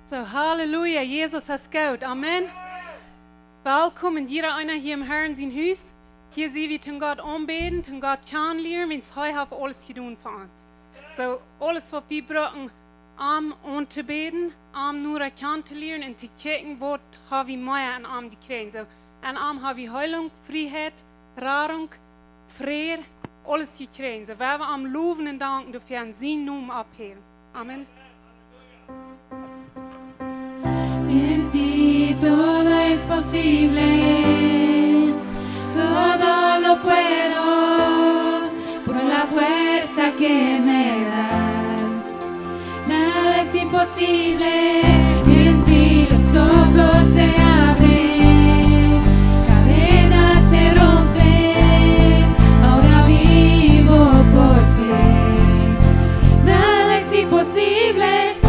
So, Halleluja, Jesus ist gut. Amen. Willkommen, jeder einer hier im Herrn sein Haus. Hier sehen wir den Gott anbeten, den Gott kennenlernen, wenn es heute hat alles getan für uns. So, alles, was wir brauchen, anzubeten, nur kennenzulernen und zu gucken, was haben wir mehr an Arm gekriegt. So, an Arm haben wir Heilung, Freiheit, Rahrung, Frieden, alles gekriegt. So, wenn wir am Loben und Danken dafür an seinen Namen abheben. Amen. En ti todo es posible, todo lo puedo por la fuerza que me das. Nada es imposible, en ti los ojos se abren, cadenas se rompen, ahora vivo por fe. Nada es imposible.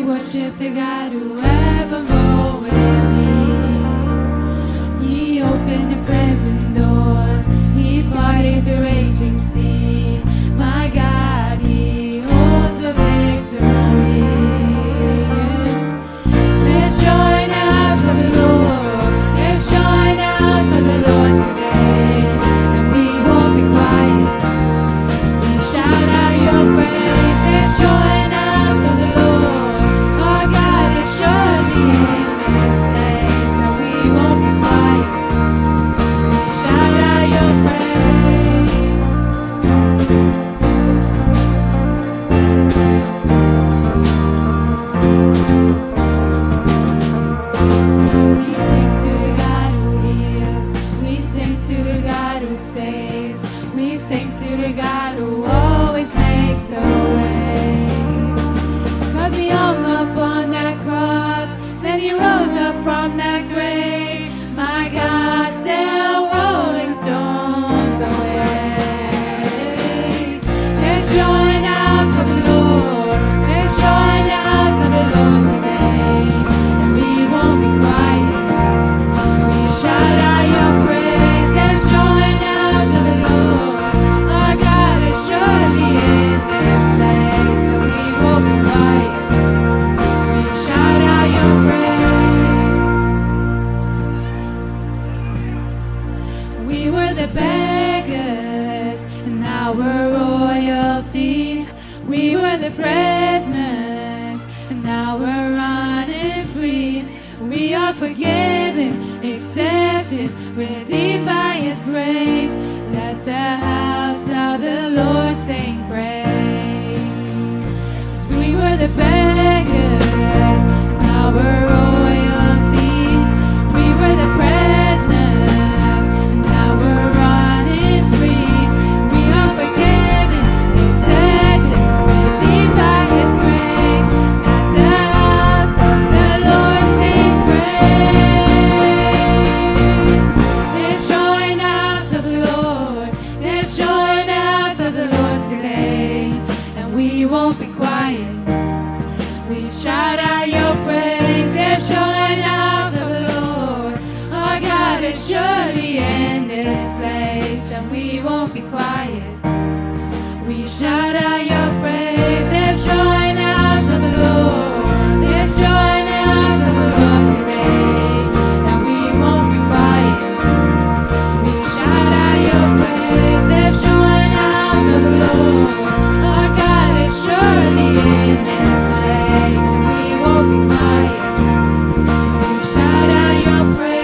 worship the God who evermore will be. He opened the prison doors, He parted the raging sea. My God, He holds the victory. Let's join the house of the Lord. Let's join the house of the Lord today, and we won't be quiet. We shout out Your praise. Let's join the house of the Lord. Our God is surely in this place, and we won't be quiet. We shout out Your praise. We sing to the God who heals. We sing to the God who saves. We sing to the God who always makes a way. 'Cause He hung up on that cross, then He rose up from that grave. My God, still rolling stones away. Let's join the house of the Lord. Let's join the house of the Lord today, and we won't be quiet. We shout out Your praise. Let's join the house of the Lord. Our God is surely in this place, and we won't be quiet. We shout out Your praise. We were the beggars, and now we're royalty. We were the prisoners, and now we're running free. We are forgiven, accepted, redeemed by His grace. Let the house of the Lord sing praise. 'Cause we were the beggars, now we're royalty. We were the prisoners, and now we're running free. We are forgiven, accepted, redeemed by His grace. Let the house of the Lord sing praise. Let's join the house of the Lord. Let's join the house of the Lord today, and we won't be quiet. We shout out Your praise. Let's join the house of the Lord. Our God is surely in this place, and we won't be quiet. We shout out Your praise. Let's join the house of the Lord. Let's join the house of the Lord today, and we won't be quiet. We shout out Your praise. Let's join the house of the Lord. Our God is surely in this place, and we won't be quiet. We shout out Your praise.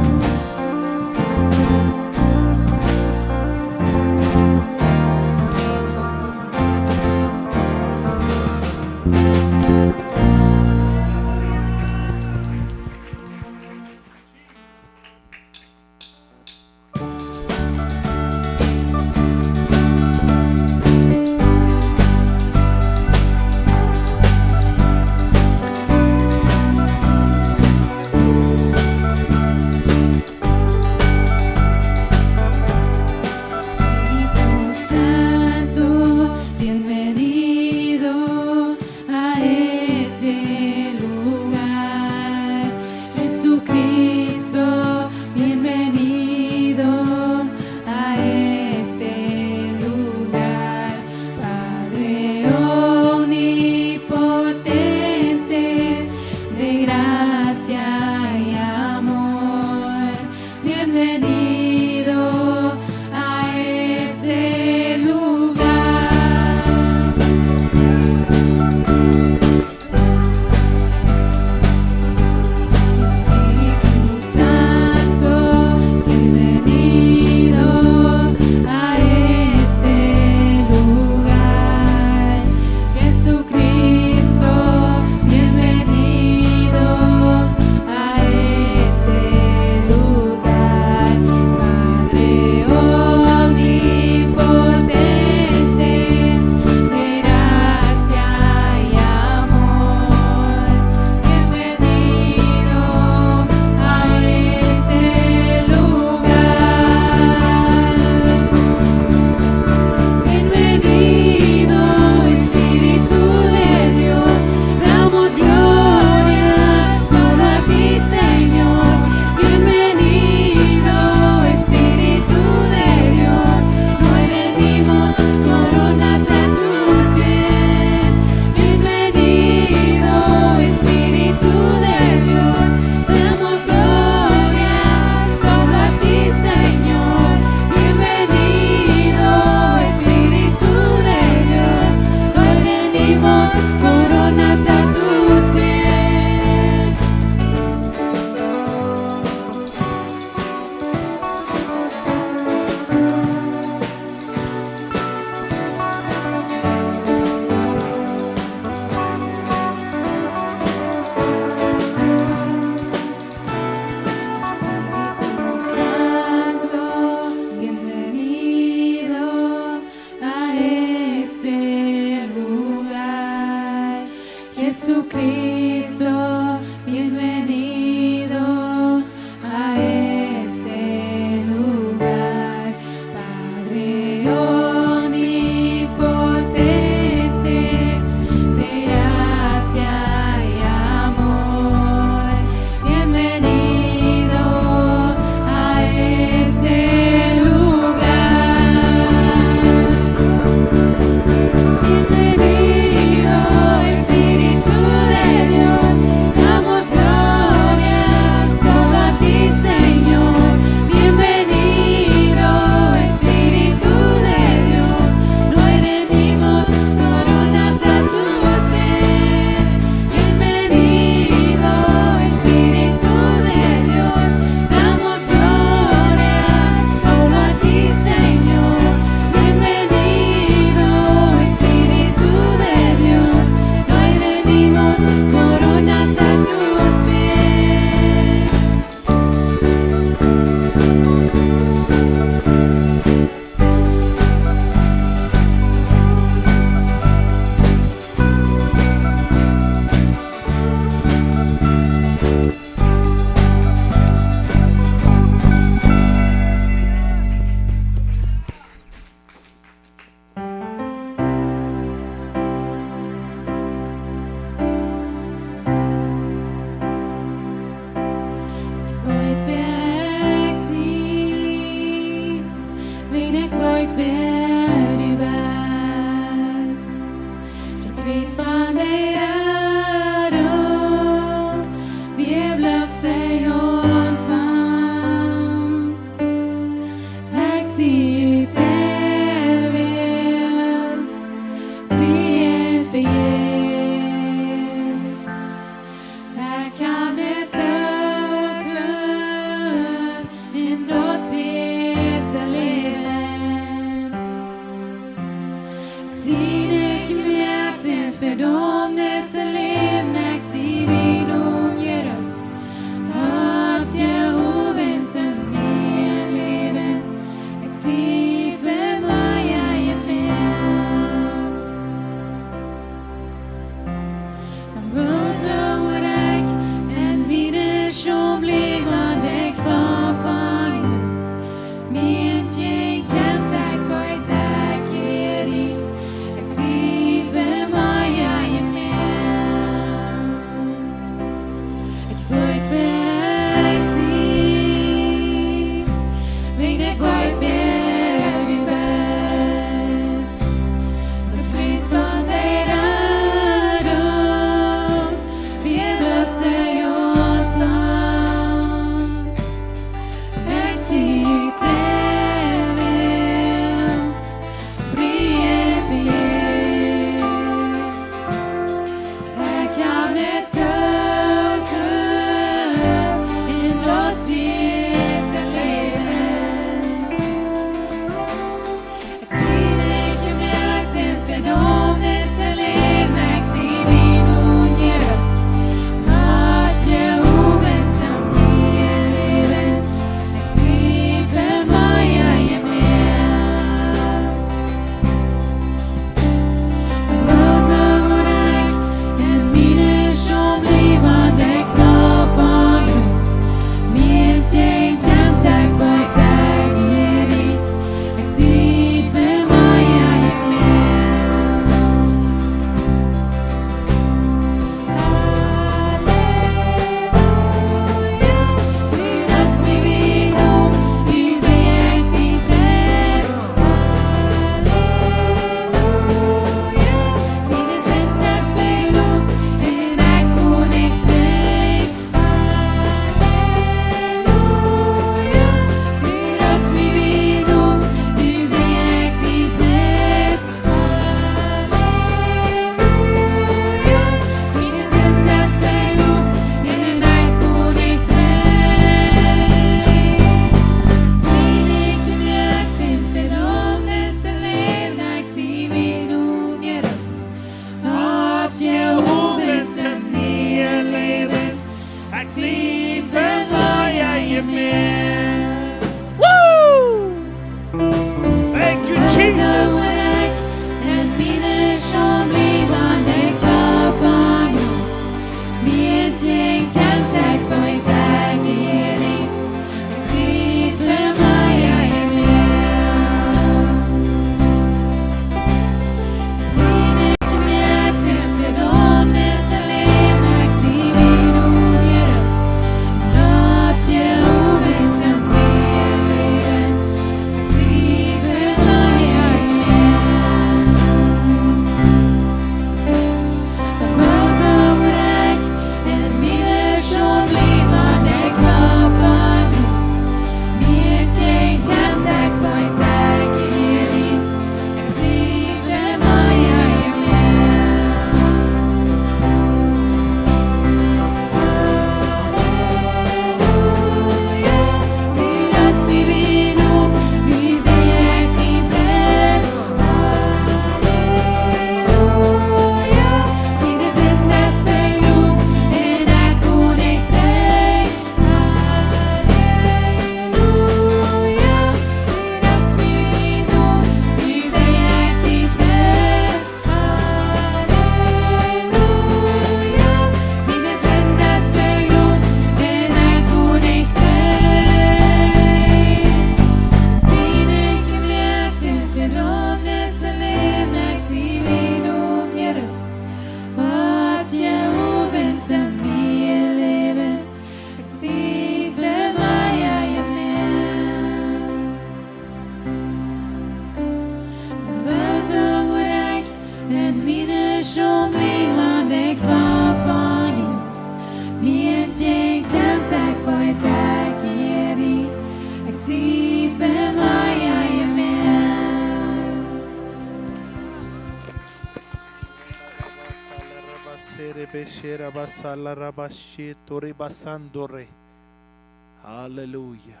Halleluja.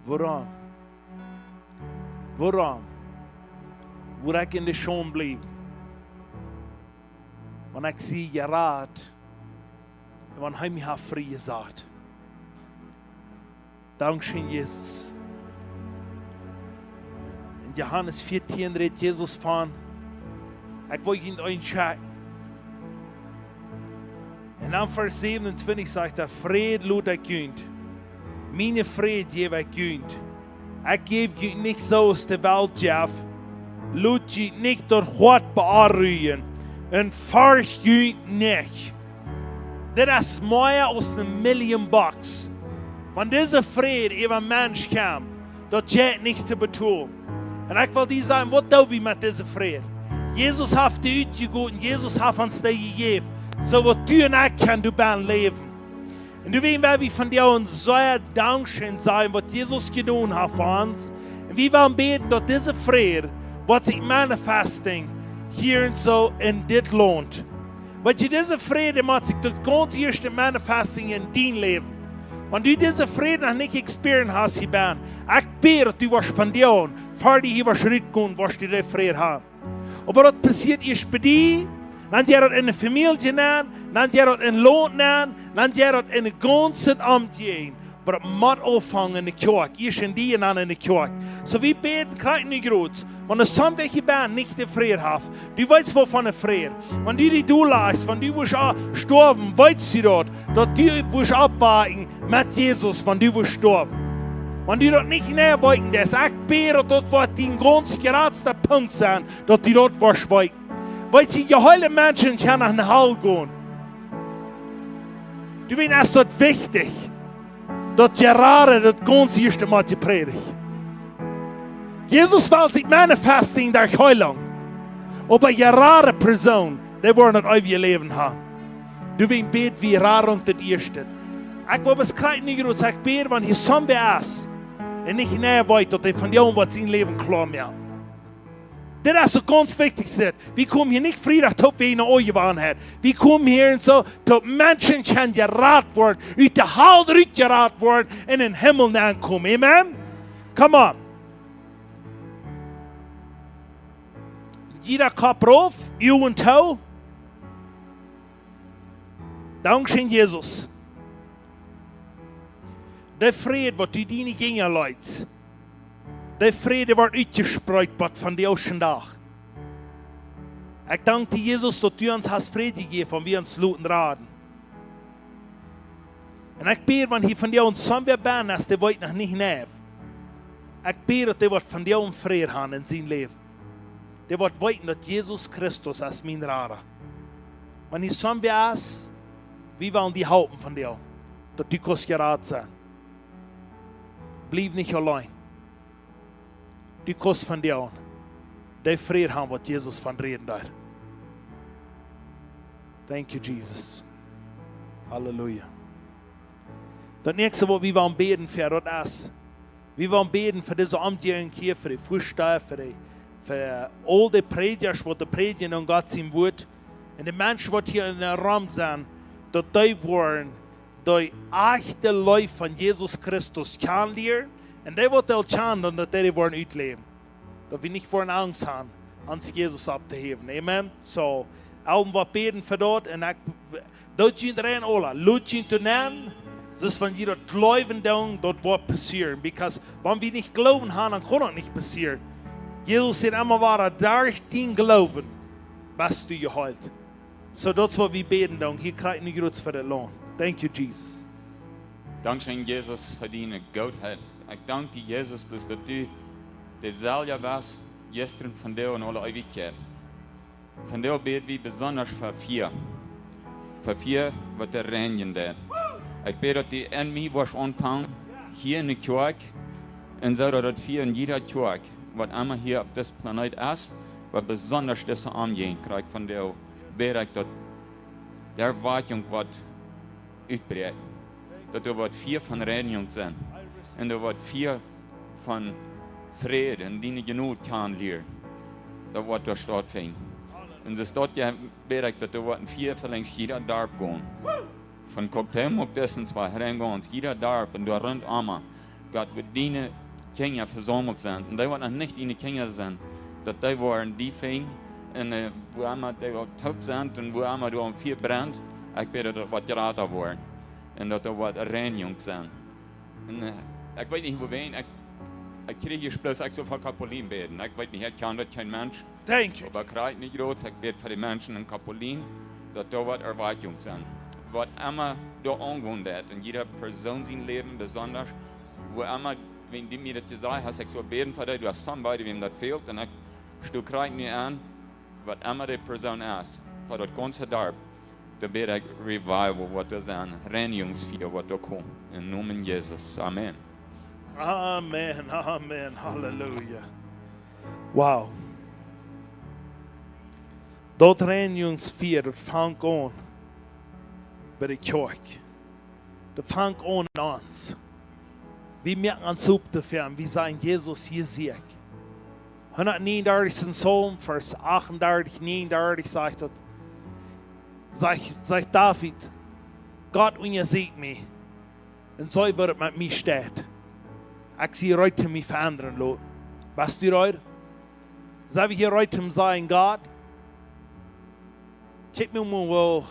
Waarom? Waar ik in de schoon bleef. Want ik zie je raad. En want hij mij heeft vrijgezet. Dankzij Jezus. In Johannes 14 redt Jezus van. Ik wil je een checken. En dan vers 27 sagt er, Vrede laat ik kunt. Meine Vrede geef ik kunt. Ik geef je niet zoals de wereld geeft. Laat je niet door God bearruien. En verg je niet. Dit is meer als $1,000,000. Want deze vrede over mens kwam, dat je niks te betoelen. En ik wil die zeggen, wat doen we met deze vrede? Jezus heeft die uitgegoten, Jezus heeft ons die gegeven. So wat du en ik kan du bij leven. En du weet waar we van jou zeer dankbaar zijn wat Jezus gedaan heeft voor ons. En we willen beten dat deze vrede, wat zich manifesting hier en zo in dit land. Want je deze vrede maakt zich tot ganz eerste manifesting in dien leven. Want du deze vrede nog niet experienced hast hier ben. Ik bid dat du was van jou, voor die hier was uitgekomen, was die vrede hebben. Maar dat passiert eerst bij die. Dan jij dat in de familie nemen, dan jij dat in loon nemen, dan jij dat in de ganze omgeving. Maar het moet opvangen in de kerk. Eerst in die en dan in de kerk. So wie beten krijgen niet groot. Want als soms je bent niet de vrede heeft. Du weet wel van de vrede. Want die doellijst, want die was sterven, weet je dat. Dat die was abwaken met Jezus, want die was sterven. Want die dat niet neerwijken is. Ik bid dat wat die ganz geradste punt zijn, dat die dat was wijken. Weet je, je hele mensen gaan naar de hel gaan. Du weet, is dat wichtig. Dat je rare, dat ganz eerste maat je predigt. Jezus wil zich manifesting daar heel lang. Aber je rare persoon, die worden het over je leven hebben. Du weet, bid wie raar und het eerste. Ik wil beschrijven niet goed, ik bid, want je zo'n bij is. En niet näher weet dat hij van jou wat zijn leven klaar maakt. Dit is zo ganz wichtig. We komen hier niet vrijdag tot we een oorje waren hebben. We komen hier en zo tot mensen kan geraad worden. Uit de hel eruit geraad worden en in de hemel aankomen. Amen? Come on. Jeder kap auf, u en toe. Dankzij Jezus. De vrede wat u die niet gingen leidt. De vrede wordt uitgespreid van de ocean dag. Ik dank Jezus dat u ons has vrede gegeven van wie ons laten raden. En ik bid, want hier van jou som weer ben, als de weet nog niet neef. Ik bid dat de wordt van jou een vrede hebben in zijn leven. De wordt weten dat Jezus Christus als mijn Rader. Want hier som weer is, wie willen die houden van jou? Dat die kost geraad zijn. Blijf niet alleen. Die kost van jou. Die vrede hebben wat Jezus van reden daar. Thank you, Jesus. Halleluja. Dat nächste, wat we willen beten für das ist, wir wollen beten für diese Umgehung hier, für die Vorsteher, für all die Predigers, die predigen und Gott sein Wort. Und die Menschen, die hier in der Raum sind, dass die wollen, die echte Leute von Jesus Christus kennenlernen. Und die wollen kennen und dass die wollen ausleben. Dass wir nicht wollen Angst haben, ans Jesus abzuheben. Amen. So, allen wir beten für dort. Und dort sind rein alle. Lutschen zu nennen. Dus wenn wir das glauben, dann das wird passieren. Because wenn wir nicht glauben haben, dann kann das nicht passieren. Jesus sagt immer wieder, durch den Glauben bist du geheilt. So das ist, was wir beten, dann. Hier kriegt ihr Grüß für den Lohn. Thank you, Jesus. Dankzij Jesus voor die goedheid. Ik dank die Jesus, dus dat u dezelfde was, gisteren, vandaag en alle eeuwigheid. Vandaag bid we besonders voor vier. Voor vier wat er reinigen deed. Ik bid dat die in mij was ontvangen, hier in de kerk, en zo dat het hier in jeder kerk, wat allemaal hier op deze planeet is, wat besonders deze aanjeen krijgt van de bid ik dat de erwartung wat uitbreidt. Dat er wat vier van reinigung zijn, en er wat vier van vrede, en die genoeg kan leren. Dat wordt er stattfinden. En dus dat bid ik dat er wat vier verlangs jeder dorp gaan. Van Cocktail op dessen zwei hereingehens, jeder Dorf und door rund allemaal. Gott wird die Kinder versammelt zijn. En die worden nicht in die Kinder zijn. Dat die worden die fing. En wo allemaal die wat taub zijn en wo allemaal door een vuur brandt. Ik weet dat er wat geraten worden. En dat er wat reinigung zijn. En ik weet niet hoe we ik kreeg hier bloß ik zo van Kapolin beten. Ik weet niet, ik kan dat geen mens. Thank you. Aber ik krijg niet groot. Ik bid voor die mensen in Kapolin. Dat er wat erwartung zijn. Wat immer da angehen wird, in jeder Person sein Leben besonders, wo immer, wenn die mir das gesagt hast, ich soll beten für dich, du hast somebody, wem das fehlt, und ich krieg nicht an, was immer die Person ist, für das ganze Dorf, da bete ich Revival, was da sein, Reinigungsfeier, was da kommt, im Namen Jesus, Amen. Amen, amen, halleluja. Wow. Dat reinigungsfeier, dat fängt an bei der Kirche. Das fängt an in uns. Wir merken uns auf dafür, wir sagen, Jesus, hier sehe ich. 139. Psalm, Vers 38, 39 sagt David, Gott, und ihr seht mich, und so wird es mit mir steht. Ich sehe heute mich verändern, Lord. Weißt du heute? Sollen wir hier heute sagen, Gott, check mir mal, wo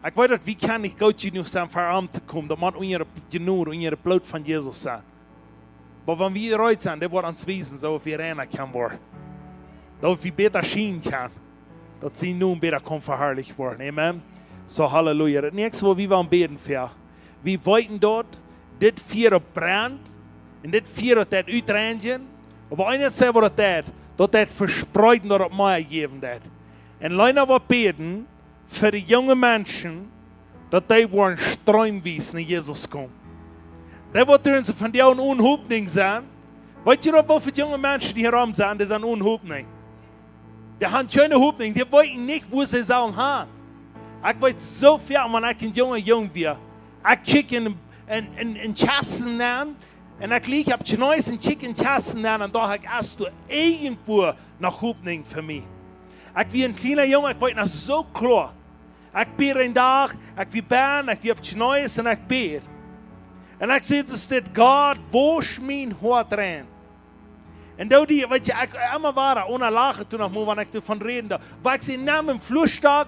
ik weet dat wie kan niet goed genoeg zijn voor hem te komen. Dat moet onder bloed van Jezus zijn. Maar wanneer we eruit zijn, dat wordt ons wezen zo wie reiner kan worden. Dat we beter zien kan. Dat ze nu beter kan verherrlicht worden. Amen. So halleluja. Het nächste wat we willen beten voor. We weten dat dit vuur op brandt. En dit vuur dat het uitreinigen. Maar een het zeggen wat dat het verspreiden dat het mij geven dat. En alleen wat beten. Für die jungen Menschen, dass die wollen strömweise nach Jesus kommen. Die wollen sie von dir eine Unhoffnung sein. Weißt du noch, wo für die jungen Menschen, die hier rum sind, das ist eine Unhoffnung. Die haben keine Hoffnung, die wissen nicht, wo sie sollen haben. Ich weiß so viel, wenn ich ein jung bin. Ich kicke in Chassen an, und ich liege auf die Neues und kicke in Chassen an, und da habe ich erst irgendwo noch Hoffnung für mich. Ik wie een kleine jongen, ik weet nog zo klar. Ik bid een dag, ik wie ben, ik wie op het neues en ik bid. En ik zeg dus dat God wasch mijn hart rein. En dat die, weet je, ik immer war ohne lachen toen nog maar, wanneer ik ervan reden. Maar ik zei, neem een vloerstok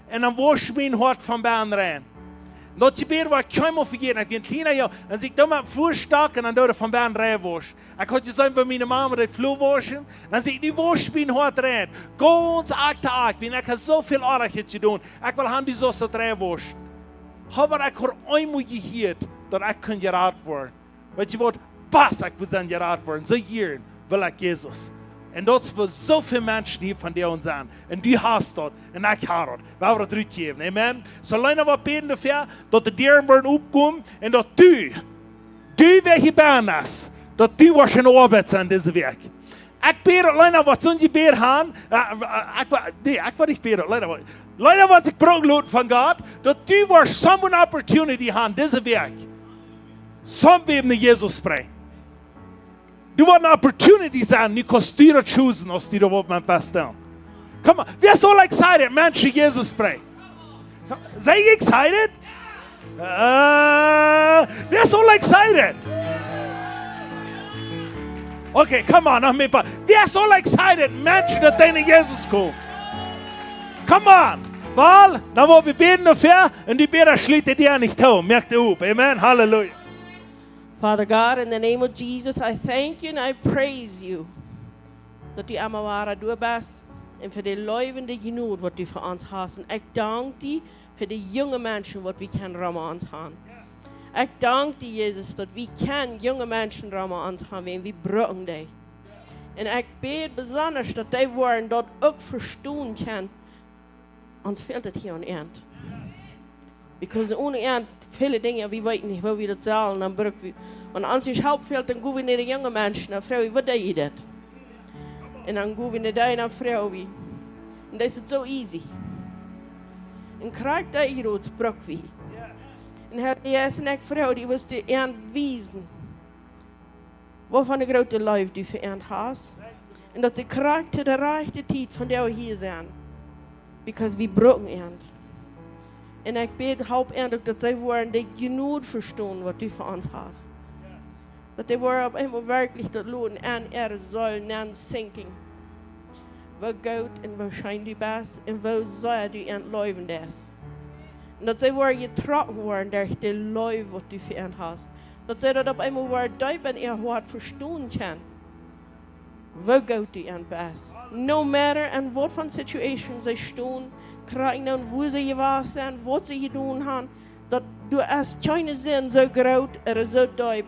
en dan wasch mijn hart van ben rein. Dat gebeurt waar ik keinmal vergeten. Ik ben een kleine jongen. Dan zeg ik, dan met een vloerstok en dan doe ik van ben rein wasch. Ik had je zijn bij mijn mama die vloer waschen. Dan zeg ik, die wasch mijn hart rein. Ganz Tag. Ik heb zoveel aardigheid gedaan. Ik wil gaan die zo rein waschen. Maar ik hoor eenmaal gehoord dat ik kan geraad worden. Weet je wat? Pas ik wil zijn geraad worden. Zo hier wil ik Jezus. En dat is voor zoveel mensen die van die ons aan. En die haast dat. En ik haat dat. We hebben het uitgegeven. Amen. Zo alleen we bidden ervoor dat de deuren worden opkomen. En dat du weg je baan is. Dat du was je arbeid zijn deze week. Ik bid alleen wat zo'n je bid gaan. Ik wil niet bidden. Alleen wat ik brood van God. Dat du was zo'n opportunity gaan deze week. Zo'n naar Jezus spreken. Du wordt een opportunity zijn. Nu kan du dat chosen als du dat op mijn vaststellen. Come on. We're so excited. Mensen Jezus spreken. Zijn je excited? We're so excited. Okay, come on. Nog meer. We're so excited. Mensen dat naar Jezus komen. Come on. Wel, dan moeten we bidden ervoor. En die bidden sluiten die niet toe. Merk je op. Amen. Halleluja. Father God, in the name of Jesus, I thank you and I praise you. Dat u amawara doe best. En voor de levende genoeg wat u voor ons hebt. En ik dank u voor de jonge mensen wat we kunnen rammen ons gaan. Ik dank u, Jezus, dat we kunnen jonge mensen rammen ons gaan. En we broken die. En ik bid besonders dat die woorden dat ook verstaan kunnen. Ons fehlt het hier aan het eind. Because ohne eind, viele Dinge, we weten niet hoe we dat zullen, dan brücken we. Want als je hulp fehlt, dan gaan we naar de jonge mensen, dan vragen we, wat deed je dat? En dan gaan we naar die en dan vragen we. En dat is het zo easy. En krijg dat hier uit, brücken we. En hij is en ik vrouw, die was de eind wezen. Waarvan de grote lief die voor eind has. En dat de krijgt de rechte tijd van die we hier zijn. Because we broken eind. En ik bid help eindelijk dat zij worden die genoeg verstaan wat u voor ons hebt. Dat die worden op eenmaal werkelijk dat loon en zullen en zinken. Wo goud en wo schijnt u best en wo zij u aan het leven is. En dat zij worden getrokken worden door de leven wat u voor ons hebt. Dat zij dat op eenmaal worden duip en er wat verstaan kan. Wo goud u aan best. No matter en wat van situations zij staan. Krijgen dan wo ze gewaar zijn, wat ze gedaan hebben, dat du als kleine zin zo groot en zo diep,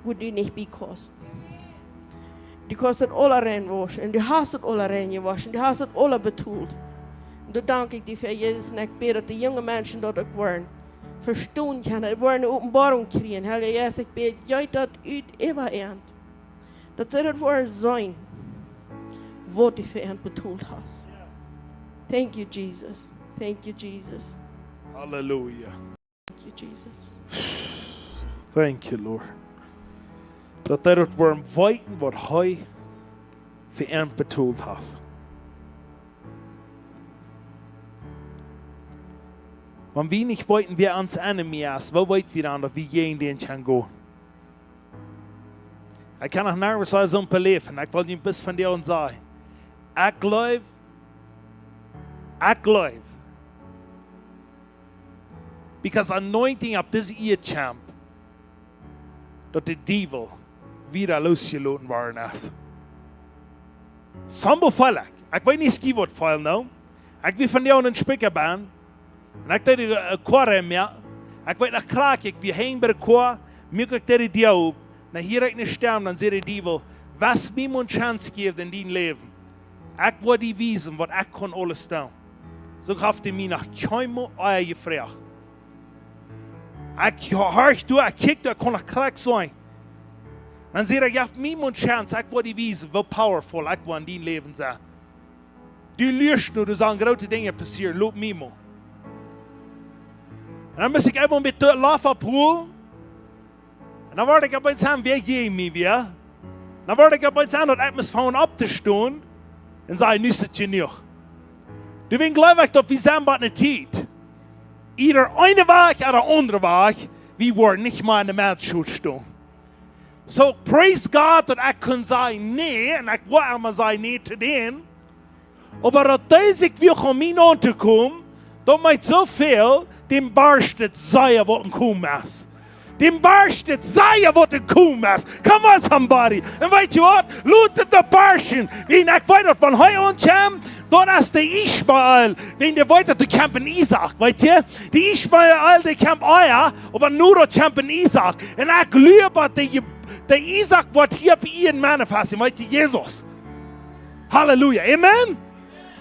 wo du niet bij kost. Du kost het alle rein waschen, en du hast het alle rein gewaschen, du hast het alle betoeld. En dan dank ik dir voor Jezus en ik bid dat de jonge mensen dat ook worden, verstaan kunnen, dat worden een openbaring krijgen. Heer Jezus, ik bid, jij dat uit eeuwig eind. Dat ze dat worden zijn, wat du voor hen betoeld hast. Thank you, Jesus. Thank you, Jesus. Hallelujah. Thank you, Jesus. Thank you, Lord. Dat het wordt weten wat hij voor hen betoeld heeft. Want wie niet weten, wer ons enemy is, wo weten wir dann, dass wir gegen den kann gehen? Ich kann noch nervös so ein paar leben. Ich wollte ein bisschen von dir und sagen. Ich glaube, because anointing of this ear champ, that the devil wieder losgelassen worden ist. Some bevallek. Ich weiß nicht, was fallen nou. Ich will von dir einen Speaker bauen. Und ich dachte, ein Chor mehr. Ich weiß noch klar, ich will hängen bei der Chor, mir kriegt der die auf. Na hier ich nicht sterben, dann seht der Devil, was mir eine Chance gibt in dein Leben. Ich will dir wiesen, was ich kann alles tun. So habt ihr mich nach keinem Eier gefragt. Ich höre du, ich kick, ich kann noch krank sein. Dann seht ihr, ich habe mir eine Chance, ich will dir wiesen, wie powerful ich will in dein Leben sein. Du lügst nur, du sagst, große Dinge passieren, lob mir mal. Und dann muss ich immer mit der Lauf abholen. Und dann werde ich aber jetzt haben, wer gegen mich wieder. Dann werde ich aber jetzt haben, dass ich mich von abzustehen und sage, nicht nicht. Du wirst gleich, dass wir sind bei einer Zeit. Either eine Weg oder andere Weg, wir wollen nicht mal in der Meldschule stehen. So, praise God, dass ich kann sagen, nee, und ich will immer sagen, nee zu denen. Aber dass ich wirklich um mich anzukommen, da meint so viel, dem barstet Seier, was ein Kuhm ist. Dem barstet Seier, was ein Kuhm ist. Come on, somebody. Und weißt du was? Lootet der Barschen. Wie ich weiß, von heute an kommt, Dort ist der Ismael, wenn der weiter, du kämpfen Isaac, weißt du? Der Ismael, der kämpft euer, aber nur der kämpfen Isaac. Und ich glaube, der Isaac wird hier bei ihnen manifestieren, weißt du, Jesus. Halleluja, amen?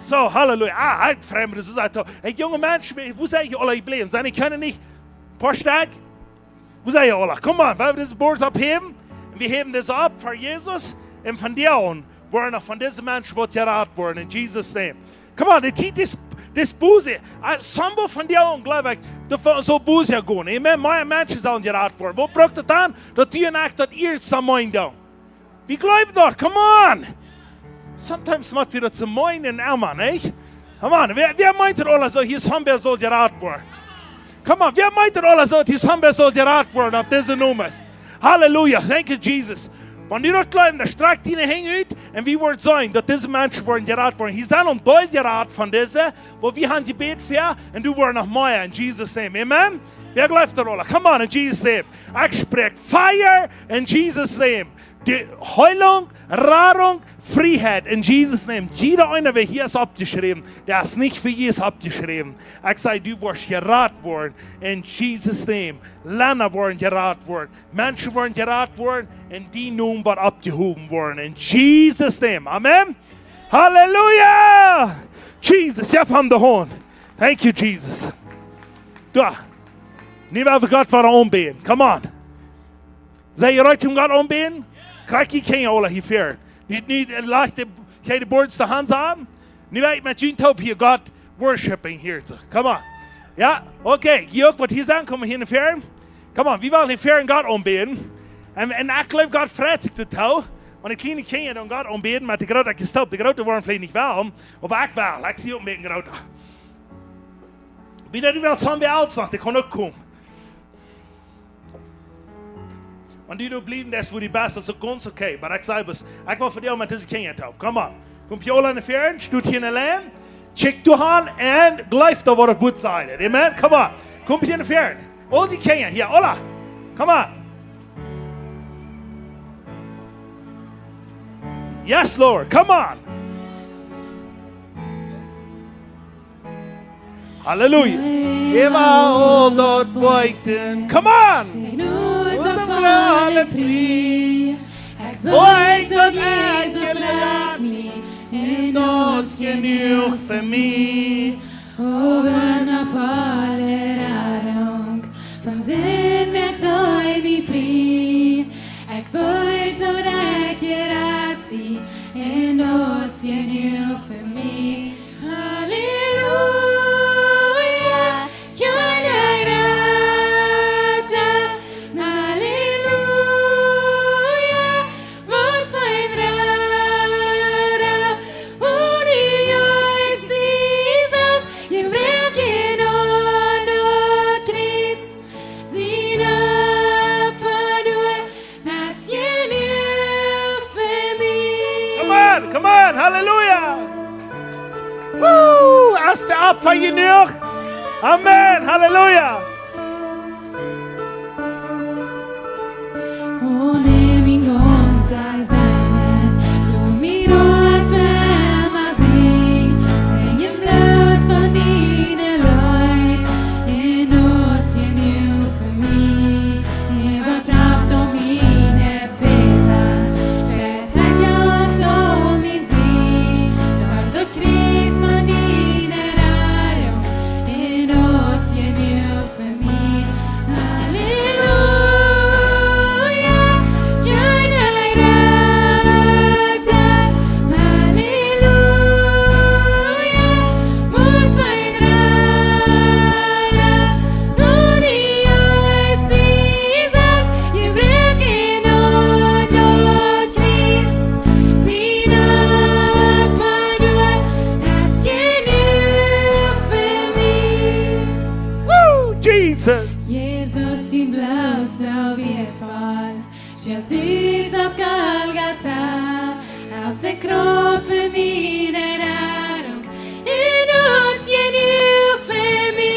So, Halleluja. Ein Fremder, so sagt er, hey, junge Mensch, wo seid ihr alle geblieben? Seid ihr können nicht ein paar Stück? Wo seid ihr alle? Komm mal, wollen wir das Board abheben? Wir heben das ab für Jesus und von dir an wollen auch von diesem Menschen wird geraten worden, in Jesus' name. Komm on, das Buße, Sambo von dir an, glaube ich, da so Buße gehen. Amen, meine Menschen sollen geraten worden. Wo braucht das dann? Dass die nicht, dass ihr zusammen da. Wie glaubt das? Come on. Sometimes macht wir das zu meinen, Mann, nicht? Come on, wer meint das alles so, hier Sambo soll geraten worden? Come on, wer meint das alles so, hier Sambo soll geraten worden auf diese Nummers? Halleluja, thank you, Jesus. Wenn die dort glauben, der streckt ihnen hängt und wie wird es sein, dass diese Menschen werden geraten worden. Sie sind uns bald geraten von diesen, wo wir haben Gebet für und du wirst noch mehr in Jesus' name. Amen? Wer glaubt da alle? Come on, in Jesus' name. Ich spreche Fire in Jesus' name. Die Heilung, Rarung, Freiheit in Jesus' name. Jeder einer, der hier ist abgeschrieben, der ist nicht für Jesus abgeschrieben. Ich sage, du wirst geraten worden in Jesus' name. Länder werden geraten worden. Menschen werden geraten worden und die nun wird abgehoben worden. In Jesus' name. Amen. Halleluja. Jesus, ja, von der Horn. Thank you, Jesus. Da. Nimm einfach Gott für anbeten. Come on. Sei ihr recht, um Gott anbeten? Krijg je geen alle hier ver. Niet laat de boards de hands aan. Nu weet met jullie top hier God worshiping hier. Come on. Ja, okay. Je ook wat hier zijn, kom hier naar ver. Come on, wie wil hier ver en God aanbidden? En ik geloof God vreet zich te touw. Want de kleine kinderen dan God aanbidden, maar de grote gestopt. De grote worden vielleicht niet wel, maar ik wel. Ik zie ook een beetje grote. Wie dat wel zo'n weer oud zegt, die kan ook komen. Und die du blieben, das wurde die Beste, so ganz okay. Aber ich sage es, ich will für dich mit diesen Kindern taufen. Komm on. Komm hier alle in den Ferien, steht hier in der Lärm, check du an und gleich da, wo das gut sein. Amen? Komm on. Komm hier in den Ferien. All die Kinder hier, alle. Komm on. Yes, Lord. Come on. Halleluja. Immer dort beugten. Come on. Alle fri. Ik weet dat Jezus raakt me en Not genoeg voor mij. Oben auf alle Ladung von Sinn mit euch wie Frieden. Ich weet dat ik je raad zie en dat genoeg voor mij. Halleluja. Halleluja. Woo! As de ab van je nog. Amen. Halleluja. Ohne min gång sei seine, du mir Ort wärmer sing, singen bloß von dine Leut, in Not genug für mich, übertragt um mine Fehler, stellt sich uns um min Sieg, dort und kriegt von dine Rettung, in Not genug für mich. Halleluja. Jesus im Blut so wertvoll, stirbt ut auf Golgatha, auf der Kreuz für meine Rettung, in uns genug für mich.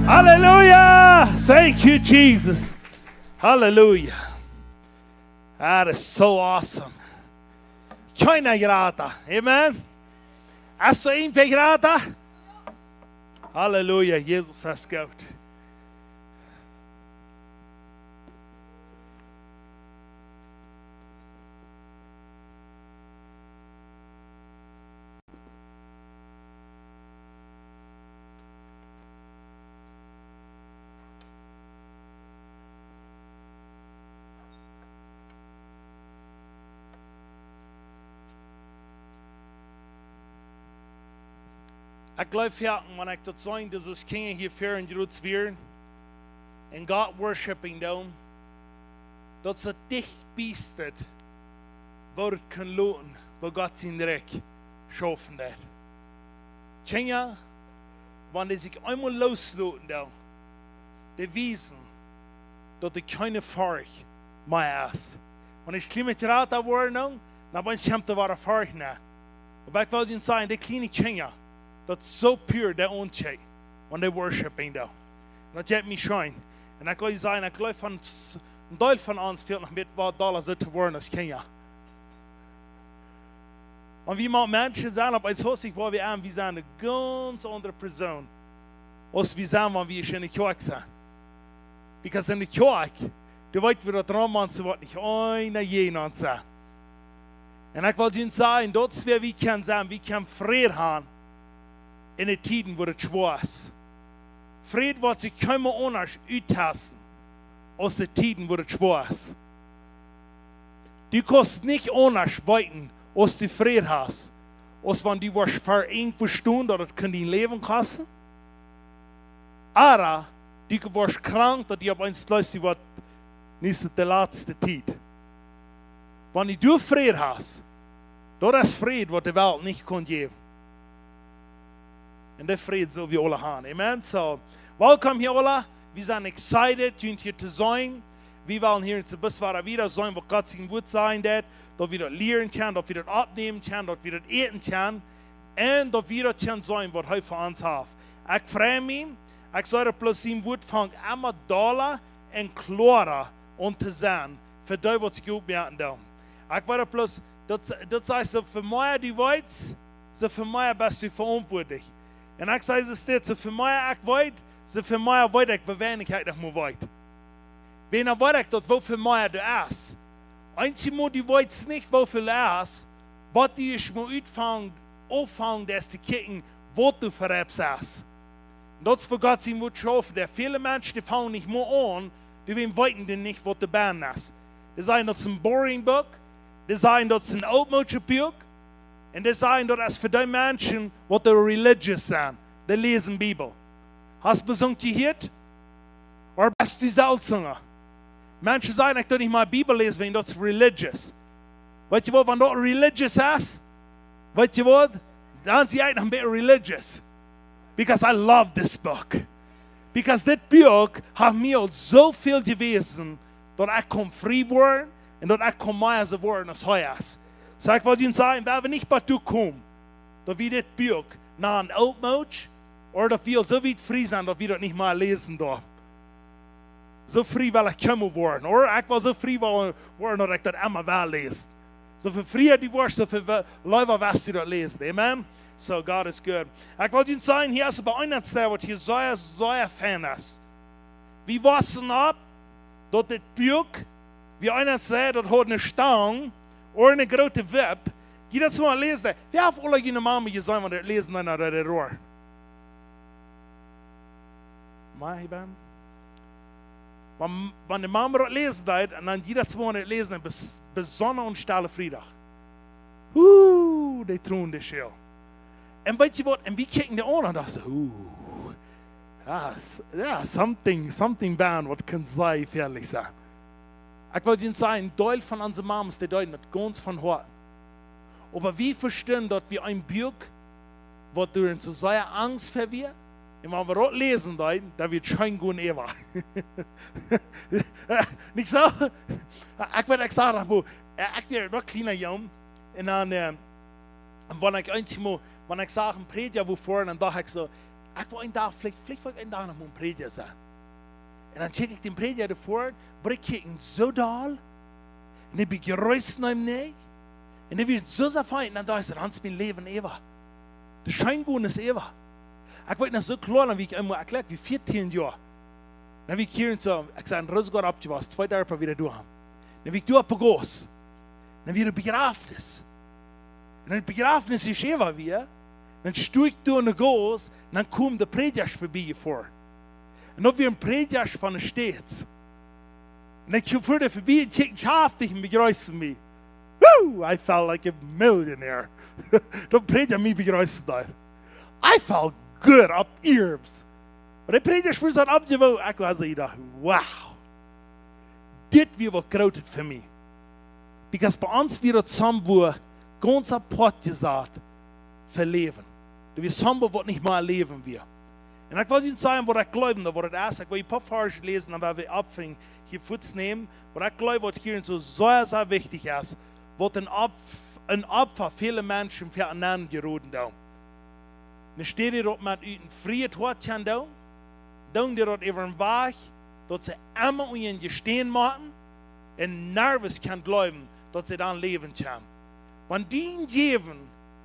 Hallelujah! Thank you, Jesus. Hallelujah. That is so awesome. China grata. Amen. Alltså inte grata. Halleluja, Jesus är god. Ik geloof ja, wanneer ik dat zijn, dus als kinderen hier ver in Jerusalem en God worshiping doen, dat ze dicht biestet, waar het kan loten, waar God zijn rek schaffen dat. Kinderen, wanneer zich eenmaal losloten doen, de wijzen dat ik keine Fahrt meer is. Wanneer ik klimaat raad worden, dan ben ik hem te waren Fahrt na. Maar ik wil je zeggen, de kleine kinderen, that's so pure that own check when they worshiping though. Dat jet me shine. En ik wil je zeggen, ik geloof van een deel van ons veel nog met wat dollars uit te worden als Kenia. Und wie man Menschen sagen, aber jetzt hörst du, wo wir an, wir sind eine ganz andere Person, als wir sind, wenn wir in der Kirche sind. Because in der Kirche, du weißt, wie das Rahmen zu wird nicht einer jenen sein. Und ich will dir sagen, dort ist, wie wir können sagen, wir können Frieden haben, in den Tiden, wo es schwer ist. Frieden wird sich kaum anders austasten, aus den Tiden, wo es schwer ist. Du kannst nicht anders weiten, als du Frieden hast, als wenn du was für irgendwo stund, oder dein Leben kosten. Aber du wirst krank, dass du auf eins lässt, was nicht die letzte Zeit. Wenn du Frieden hast, das ist Frieden, was die Welt nicht geben kann. Und der Frieden soll wir alle haben. Amen. So, welcome hier alle. Wir sind excited, hier zu sein. Wir wollen hier zu bisweilen wieder sein, wo Gott sein Wort sein wird. Dass wir das lernen können, dass wir das abnehmen können, dass wir das eten können. Und dass wir das sein, was er für uns hat. Ich freue mich. Ich soll bloß sein Wort fangen, immer doller und klarer zu sein, für die, was ich gut merken darf. Ich werde bloß, das heißt, so für mich die Weiz, so für mich bist du verantwortlich. Und ich sage es steht, so für mich ich weiß, so für mich weiß ich, wie wenig ich noch weiß. Wenn ich weiß, dass wo für mich du ist. Einzig die weiß nicht, wo für du ist, was du ist mir auffangen, dass die kicken, wo du verrebst hast. Das ist, wo Gott sein Wort schaffen. Der viele Menschen, die fangen nicht mehr an, die wissen nicht, was der Band ist. Die sagen, das ist ein boring Buch. Die sagen, das ist ein altmodisches Buch. Und die sagen, das ist für die Menschen, die religious sind. Die lesen die Bibel. Hast du besungen gehört? Oder bist du Salzsänger? Menschen sagen, ich kann nicht mal die Bibel lesen, wenn das religious. Weißt du was, wenn das religious ist? Weißt du was? Dann sind sie eigentlich ein bisschen religious. Because I love this book. Because that book hat mir so viel gewesen, dass ich kann frei werden und dass ich kann mehr werden als heute ist. So ich wollte Ihnen sagen, wenn wir nicht bei dir kommen, dass wir das Buch nach einem Altmodsch oder dass wir so weit frei sind, dass wir das nicht mehr lesen dürfen. So frei, weil ich kommen werden. Oder ich will so frei werden, dass ich das immer will lesen. So für früher die Wurst, so für Leute, was sie das lesen. Amen? So God is good. Ich wollte Ihnen sagen, hier ist bei einer Stelle, was hier sehr fan ist. Wir wissen ab, dass das Buch, wie einer sagt, das hat eine Stange oder eine große Web. Die das mal lesen. Wer hat alle ihre Mama gesagt, wenn das lesen, dann hat er Rohr? Mahibam? Wenn die Mama das lesen, dann jeder zwei das lesen, bis Sonne und Stahle Freitag. Die tun das schon. Und weißt du was? Und wir kicken die an und dachten, something bad, was kann sehr gefährlich sein. Ich wollte Ihnen sagen, ein Teil von unseren Mamas, die deuten das ganz von Herzen. Aber wir verstehen, dass wir ein Buch, was durch so sehr Angst verwirrt, und wenn wir das lesen, dann wird es schon gut ever. Nicht so? Ich werde gesagt, ich werde noch kleiner Jung, und dann, wenn ich einmal, wenn ich sage, ein Prediger wovor, dann dachte ich so, ich will einen Tag, vielleicht will ich einen Tag noch mal ein Prediger sein. Und dann check ich den Prediger davor, aber ich kicke ihn so doll, und ich bin gerüstet nach ihm nicht, und er wird so sehr fein, und dann da ist er, Hans, mein Leben ewig. Das Scheingut ist ewig. Ich wollte noch so klar, wie ich immer erklärt, wie 14 Jahre. Dann wie ich hier und so, ich sage, Rosgott abgewaschen, 2 Tage wieder durch. Dann wie ich durch Pagos. Dann wieder Begräbnis. Und dann Begräbnis ist ewig wieder. Dann stuhe ich durch eine Gos, und dann kommt der Prediger vorbei vor. Und dann wird ein Prediger von der Stadt. Und dann kommt er vorbei und checkt schaftig und begrüßt mich. Woo! I felt like a millionaire. Der Prediger mich begrüßt da. I felt good up ears. Und der Prediger spürt dann abgewogen. Ich war so gedacht, wow. Das wird was Großes für mich. Because bei uns wird zusammen, wo ganz apart gesagt, verleben. Du wirst zusammen, was nicht mal erleben wir. Und ich wollte Ihnen sagen, wo ich glaube, da wurde das, ich will ein paar Verse lesen, dann werden wir abfangen, hier Fuß nehmen, wo ich glaube, was hier so sehr, sehr wichtig ist, was ein Opfer viele Menschen füreinander geraten da. Dann steht ihr dort mit einem freien Tortchen da, dann die dort über den Weg, dass sie immer ihnen gestehen machen, und nervös kann glauben, dass sie dann leben können. Wenn die geben,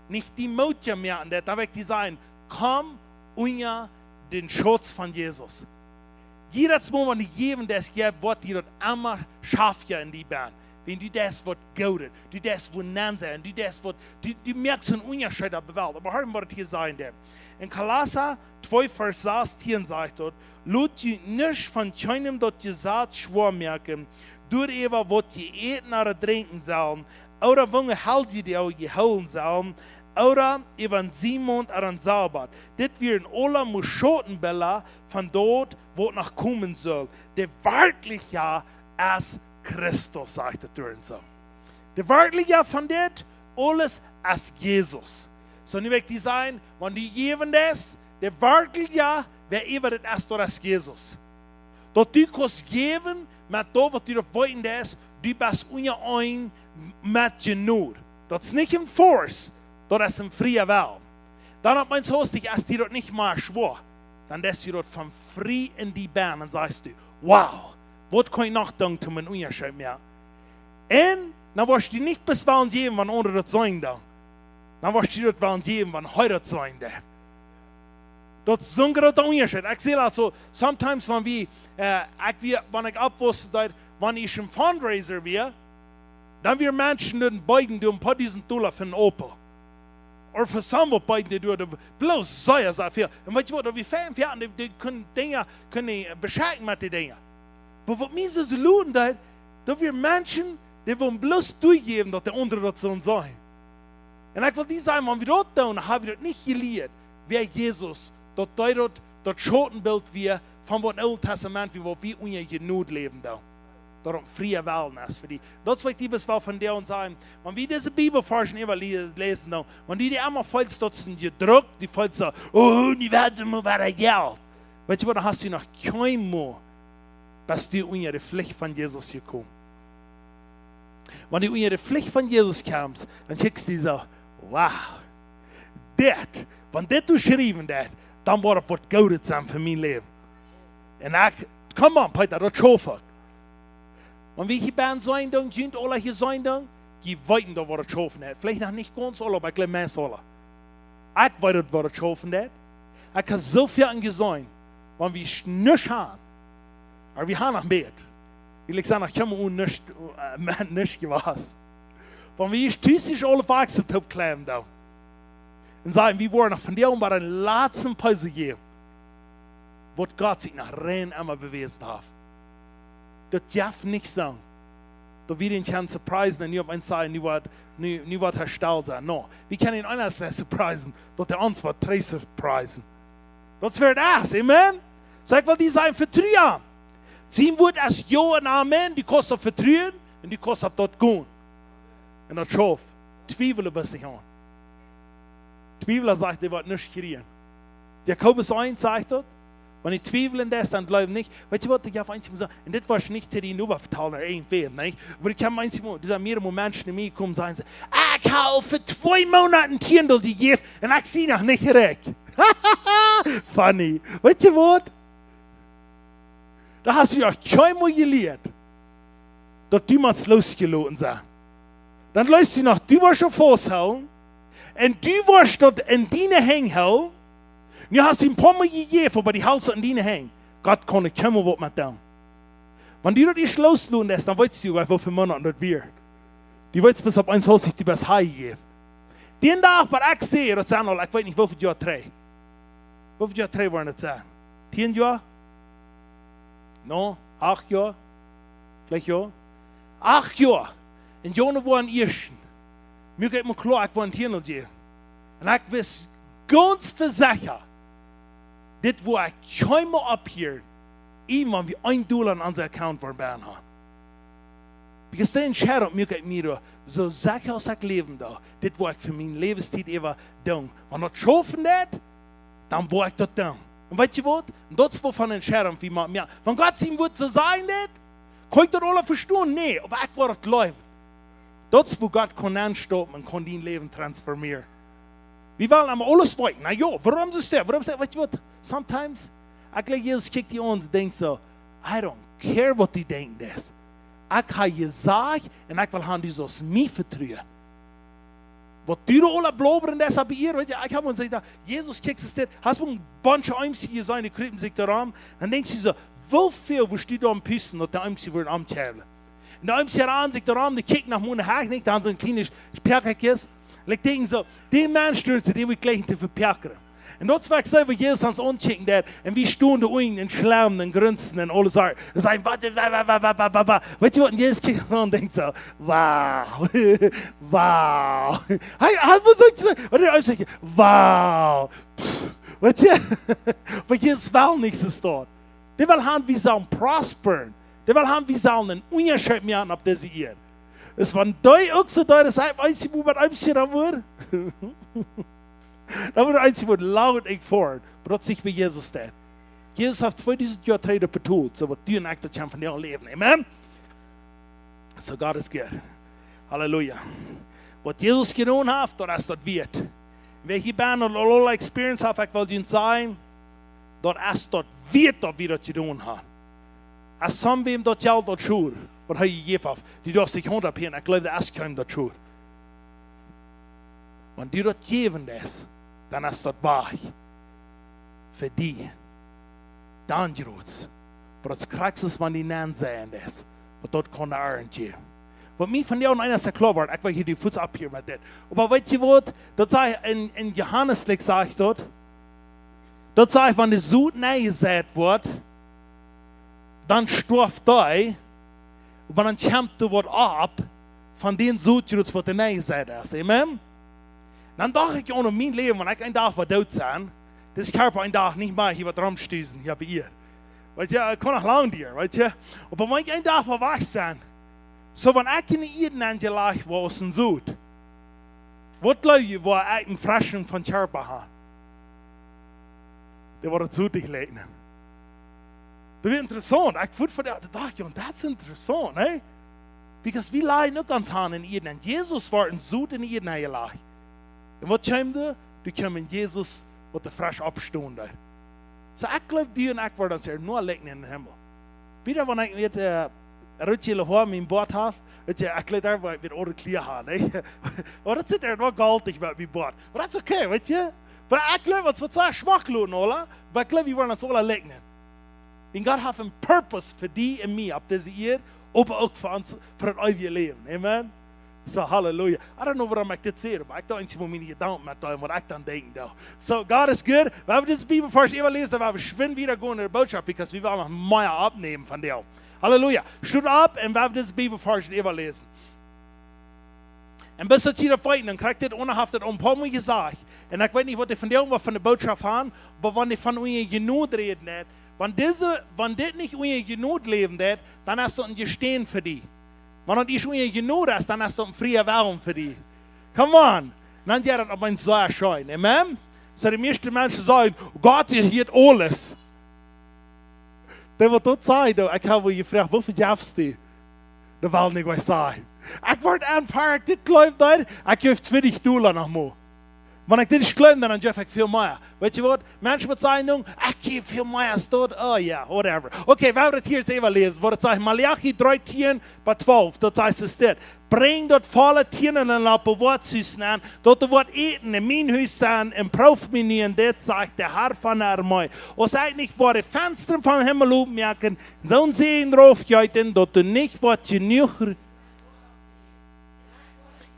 nicht die Mutter mehr an der, da wird die sagen, komm unter den Schutz von Jesus. Jedes Mal, wenn die geben, das gibt, wird die dort immer schaffer in die Bahn. Wenn du das wird gaudet, du das wird nennen, du das wird, du merkst einen Unterschied auf der Welt. Aber hören wir, was hier sein denn. In Kolosser 2, Vers 16 sagt dort, lasst ihr nicht von keinem dort gesagt schwör merken, durch eben, was die eten oder trinken sollen, oder wann halt ihr die auch geholen sollen, oder eben Simon oder ein Sabbat. Das werden alle Muschotenbella von dort, wo noch kommen soll. Der wirklich ja als Christus, sagt der Türen so. Der wirklich ja von dort, alles als Jesus. So nicht weg die sein, wenn die geben das, der wirklich ja, wer immer das ist, als Jesus. Dort du kannst geben, mit dem, was du wollen, das, du bist unter ein mit genug. Das ist nicht im Force, das ist im freien Welt. Dann hat man so, dass die dort nicht mal schwor. Dann lässt du dort von frei in die Bahn und sagst du, wow, was kann ich noch tun, um einen Unterschied mehr? Und dann wirst du nicht bis wann geben, wenn andere das sagen da. Dann wirst du dort wann geben, wenn heute das sagen da. Das ist so ein großer Unterschied. Ich sehe also, sometimes, wenn ich abwusste, wenn ich im Fundraiser bin, dann wir Menschen die beugen die ein paar diesen Dollar für einen Opel. Oder für Samuel beugen die bloß sehr viel. Und weißt du was, wir fern, die können Dinge beschenken mit den Dingen. Aber was mir so lohnt, da wir Menschen, die wollen bloß durchgeben, dass der andere das so sein. Und ich will die sagen, wenn wir das tun, haben wir das nicht gelehrt, wer Jesus, das Schotenbild wir von dem Alten Testament, wie wir unter Genut leben da. Darum freie Wahlen ist für die. Das wird die bis von der und sagen, wenn wir diese Bibelforschen immer lesen, dann, wenn die einmal falls dort sind gedrückt, die falls so, oh, die werden mal wieder Geld. Weißt du was, dann hast du noch kein Mal, dass du unter die Pflicht von Jesus gekommen. Wenn du unter die Pflicht von Jesus kommst, dann checkst du so, wow, das, wenn das du geschrieben hast, dann war das was Gutes sein für mein Leben. Und ich, komm on, Peter, das schaffe ich. Und wie ich bei sein dann, sind alle hier sein dann, die weiten da, was er geschaffen hat. Vielleicht noch nicht ganz alle, aber ich glaube, meist alle. Ich weiß, was er geschaffen hat. Ich habe so viel angesehen, wenn wir nichts haben. Aber wir haben noch mehr. Will ich sagen, ich habe mir nicht gewusst. Wenn wir stützig alle wachsen, top klemmen da. Und sagen, wir wollen noch von dir bei den letzten Pause geben, was Gott sich nach rein immer bewiesen hat. Das darf nicht sein. Da wir ihn kann surprisen und nicht auf sagen, nie wird erstellt sein. No. Wir können ihn anders surprisen, dass er uns wird drei surprisen. Das wird das, amen? Sag mal, die sein vertrauen. Sie wird als Ja und Amen, die kostet vertrauen und die kostet dort gehen. Und das schafft. Zweifel über sich an. Zweifler sagt, der wird nicht kriegen. Jakobus 1 sagt dort, wenn ich zweifle in das, dann glaube ich nicht. Weißt du was, ich habe manchmal gesagt, und das war nicht die Nuberverteiler irgendwie, nicht? Aber ich habe manchmal, dieser mehrere Menschen, die mir kommen und sagen, ich habe für 2 Monate Tierndl die Gift und ich sehe noch nicht weg. Funny. Weet je wat? Da hast du ja keinmal gelehrt, dass du mal losgelassen sein. Dann lässt du noch, du warst schon festhalten, und du warst dort in deine Hänge, und du hast ihm ein paar Mal gegeben, aber die Hals an deine Hänge. Gott kann nicht kommen, was mit dem. Wenn du das nicht loslassen lässt, dann weißt du, wie viele Monate das wird. Du weißt, bis auf eins hast ich dir das Heil gegeben. Den Tag, was ich sehe, das sind ich weiß nicht, wie viele Jahre 3. Wie viele Jahre 3 waren das sein? 10 Jahre? No, 8 Jahre? Vielleicht ja? 8 Jahre. Und Jonah war ein Irschen. Mir geht mir klar, ich war ein Teenager. Und ich weiß ganz versichert, das war ich keinmal ab hier, irgendwann wie $1 an unser Account von Bern haben. Because der Entscheidung mir geht mir so sicher als ich leben da, das war ich für meine Lebenszeit immer dumm. Wenn ich schaffen das, dann war ich dort dumm. Und weißt du was? Und das war von Entscheidung, wie man mir. Wenn Gott ihm wird so sein, das, kann ich das alle verstehen? Nee, aber ich war das Leben. Das, wo Gott kann anstoppen und kann dein Leben transformieren. Wir wollen aber alles wollen. Na ja, warum ist das? Warum ist das? Weißt du was? Sometimes, ich glaube, Jesus kickt die an und denkt so, I don't care, was die denken das. Ich habe gesagt, und ich will haben die so mir vertrauen. Was du da alle blabbern, das habe ich ich habe uns gesagt, Jesus kickt es nicht. Hast du ein bunch of MC gesehen, die kriegen sich da ran, dann denkst du so, wie viel wirst du da am Pissen, und der MC wird amtschälen. Und der MC ran sich da ran, die kicken nach meiner Hack, nicht, da haben so ein kleines Perkerkiss. Und ich denke so, den Mann stürzt, den will ich gleich nicht verperkern. Und das war ich selber, Jesus ans anchecken, und wir stehen da unten und schlammen und grunzen und alles. Und sagen, warte, weißt du was? Und Jesus kickt an und denkt so, wow, wow. Was soll ich sagen? Und dann sage ich, wow. Weißt du? Aber Jesus will nichts so dort. Die will haben, wir sollen prosperen. Die will haben, wir sollen einen Unterschied machen auf diese Erde. Es waren die auch so da, das heißt, weißt du, wo man ein bisschen da war? Da wird eins laut ich fort, aber das ist wie Jesus steht. Jesus hat 2000 Jahre Trade betont, so was du und ich das von dir leben. Amen? So Gott ist gut. Halleluja. Was Jesus getan hat, das ist das wird. Wer hier bin und alle Experience hat, ich will Ihnen sagen, das ist das wird, das wir zu tun haben. Als some wem das Geld das schuld, was er gegeben hat, die darf sich 100 Pien, ich glaube, das ist kein das schuld. Wenn du das geben lässt, dann ist das wahr. Für die. Dann geht's. Aber das kriegst du, wenn die Nennen sehen das. Und dort kann er geben. Was mir von dir und einer ist klar war, ich will hier die Fuß ab hier mit dem. Aber weißt du was? Das sage ich in Johannes, sage ich dort. Das sage ich, wenn die Sud nicht gesät wird, dann stirbt die. Und dann kommt du was ab von den Sud, die nicht gesät ist. Amen? Dann dachte ich auch noch mein Leben, wenn ich ein Tag war tot sein, das Körper ein Tag nicht mehr hier was rumstößen, hier bei ihr. Weißt du, ich kann auch lang dir, weißt du. Aber wenn ich ein Tag war wach sein, so wenn ich in Eden angelegt war aus dem Süd, was glaube ich, war ich ein Frischen von Körper habe? Der war das Süd gelegen. Das wird interessant. Ich wurde von der dachte, und das ist interessant, eh? Because wir leiden nicht ganz an in Eden. Jesus war ein Süd in Eden gelegt. Und was kommt da? Du kommst in Jesus, was der frisch abstehen da. So ich glaube, du und ich werden uns nur lecken in den Himmel. Wieder, wenn ich mit Rutschele Horn im Bord habe, ich glaube, da wird eure Klier haben. Aber das ist ja nur galtig mit dem Bord. Aber das ist okay, weißt du? Aber ich glaube, es wird so schmacklos, oder? Aber ich glaube, wir werden uns alle lecken. Und Gott hat einen Purpose für die und mich, ab dieser Erde, aber auch für uns, für das ewige Leben. Amen? So, Halleluja. I don't know warum ich das sehe, aber ich denke, wo meine Gedanken mit dem, was ich dann denke. So, Gott ist gut. Wenn wir diese Bibel first immer lesen, dann werden wir schwind wieder gehen in der Botschaft, because wir wollen noch mehr abnehmen von dir. Halleluja. Steht ab und wenn wir diese Bibel first immer lesen. Und bis das hier weiter, dann kriegt ihr unerhaftet ein paar Mal gesagt. Und ich weiß nicht, was ihr von dir von der Botschaft haben, aber wenn ihr von euch Genut reden, wenn das nicht euer Genut leben, dann hast du ein Gestehen für die. Wenn du nicht genug hast, dann hast du einen freien Willen für dich. Come on. Dann ist das aber ein sehr schön. Amen? So die meisten Menschen sagen, Gott hier alles. Der wird dort sagen, ich habe gefragt, wofür schaffst du? Der will nicht was sagen. Ich werde anfangen, das läuft nicht. Ich gebe $20 noch mal. Wenn ich das nicht glaube, dann gebe ich viel mehr. Weet je wat? Menschen würden sagen, nun, ich gebe viel mehr als dort. Oh ja, whatever. Okay, wir werden das hier jetzt even lesen. Wo das sagt, Malachi 13, bei 12, dort heißt es das. Bring dort volle Tieren und lappen Wort zu an, dort du Wort eten in mein Haus sein, und prüf mich nie, und das sagt der Herr von der Armee. Und sagt nicht, wo die Fenster vom Himmel aufmerken, so ein Segen drauf gehalten, dort du nicht, was genug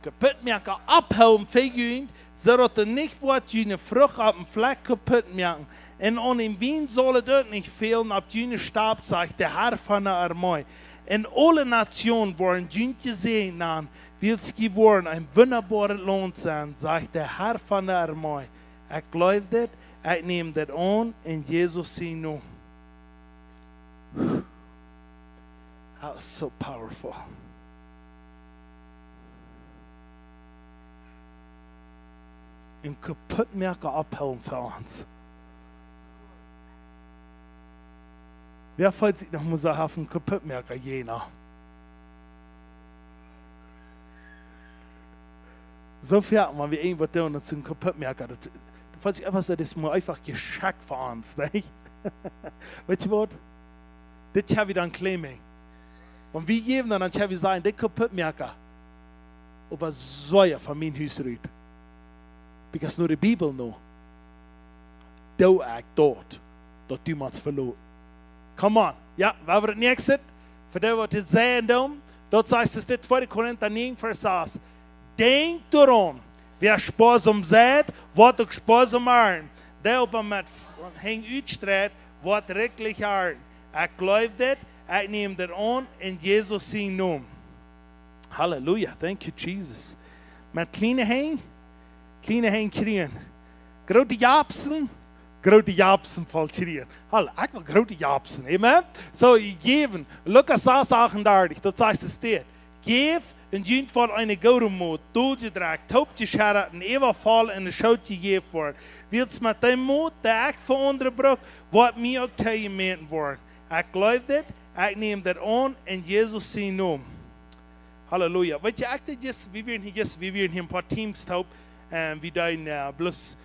kaputt merken, abhauen, vergünt, zodat er nicht wat jene Frucht auf dem Fleck kaputt merken. En an dem Wien soll dort nicht fehlen, ab jene Stab, sagt der Herr von der Armee. In alle Nationen wollen jene gesehen an, wird es geworden ein wunderbarer Lohn sein, sagt der Herr von der Armee. Ich glaube das, ich nehme das an, in Jesus sein Namen. That was so powerful. Im Kaputtmerker abhauen für uns. Wer fällt sich noch mal so auf den Kaputtmerker jener? So fährt man wie irgendwas da und zu einem Kaputtmerker. Du fällt sich einfach so, das ist mir einfach geschackt für uns, nicht? Weißt du was? Das habe ich dann claiming. Und wie geben dann habe ich sagen, der Kaputtmerker, ob er so von meinem Haus rührt. Because nur die Bibel noch. Du echt dort, dass du mal verloren. Come on. Ja, wir haben das nächste. Für die, was jetzt sehen, dort heißt es, 2. Korinther 9, Vers 6. Denk daran, wer sparsam seid, wird auch sparsam ehren. Der aber mit Häng uitstrebt, wird rechtlich ehren. Ich glaube das, ich nehme das an, in Jesus sein Namen. Halleluja. Thank you, Jesus. Mit kleinen Häng kriegen. Grote Japsen falscherieren. Hallo, ich will grote Japsen. Amen? So, geben. Lukas 36, das heißt es steht. Geef en jint wat eine gouden moed, doodje draagt, hoopje scherren en eeuwig val en een schoutje geef wordt. Wilt met die moed, die ik voor andere brug, wat mij ook tegen meten wordt. Ik geloof dit, ik neem dat aan in Jezus zijn naam. Halleluja. Weet je, we werden hier een paar teams taub, wie dan bloß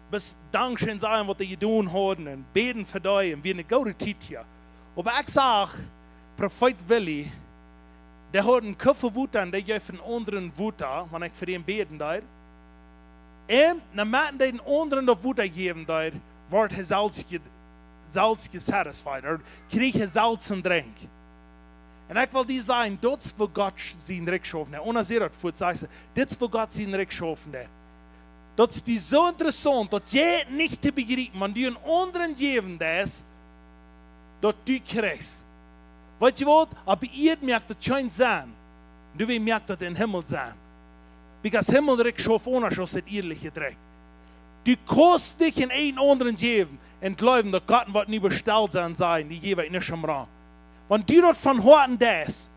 bis dankschön sein, was die gedaan haben, en beten voor die, en wie een goede tijd hier. Maar ik zag, Prophet Willi, der hat einen Kopfwut an, der gibt einen anderen Wut an, wenn ich für ihn beten darf. Und nachdem der den anderen auf Wut geben darf, wird er selbst gesatisfied, oder kriegt er selbst einen Drink. Und ich will dir sagen, das wo Gott seinen Recht geschaffen hat. Ohne sie das vor, sagst du, das wo Gott seinen Recht geschaffen hat. Das ist so interessant, dass je nicht zu begreifen, wenn du einen anderen geben darfst, dass du kriegst. Weißt du was? Aber ihr merkt das schon sein. Du merkt das im Himmel sein. Because Himmel direkt schon ohne als das ehrliche Dreck. Du kannst nicht in einen anderen geben und glauben, dass Gott wird nicht bestellt sein, die geben nicht am Raum. Wenn du das von Horten das,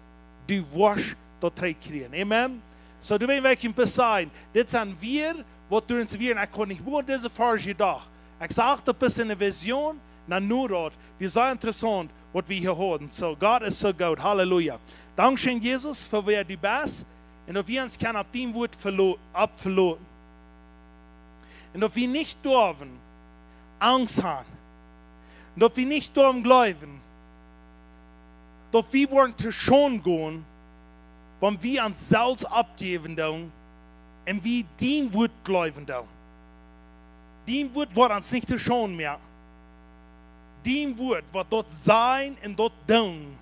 du wirst das Dreck kriegen. Amen? So, du weißt, welchen Biss sein. Das sind wir, was du uns wir, ich kann nicht nur diese falsche Tag. Ich sage das bis in der Vision, dann nur dort. Wir sind interessant, was wir hier hören. So, Gott ist so gut. Halleluja. Dankeschön, Jesus, für wer du bist. Und dass wir uns kann auf dem Wort abverloren. Und dass wir nicht dürfen Angst haben. Und dass wir nicht dürfen glauben, dass wir wollen zu schon gehen, wenn wir uns selbst abgeben und wir dem Wort glauben. Dem Wort wird uns nicht zu schon mehr. Dem Wort, was dort sein und dort tun,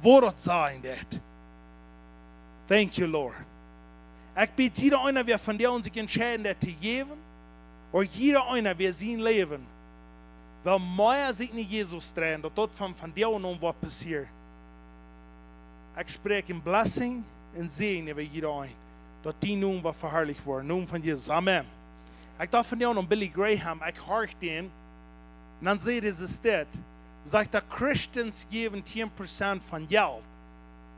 wo dort sein wird. Thank you, Lord. Ich bitte jeder einer, wer von der uns sich entscheiden, der zu geben, oder jeder einer, wer sein Leben, weil mehr sich nicht Jesus drehen, dass dort von der und was passiert. Ich spreche in Blessing und Segen über jeder einen, dass die nun was verherrlicht worden, nun von Jesus. Amen. Ich darf von der und Billy Graham, ich höre den, und dann seht ihr es das. Sagt er, Christians geben 10% von Geld.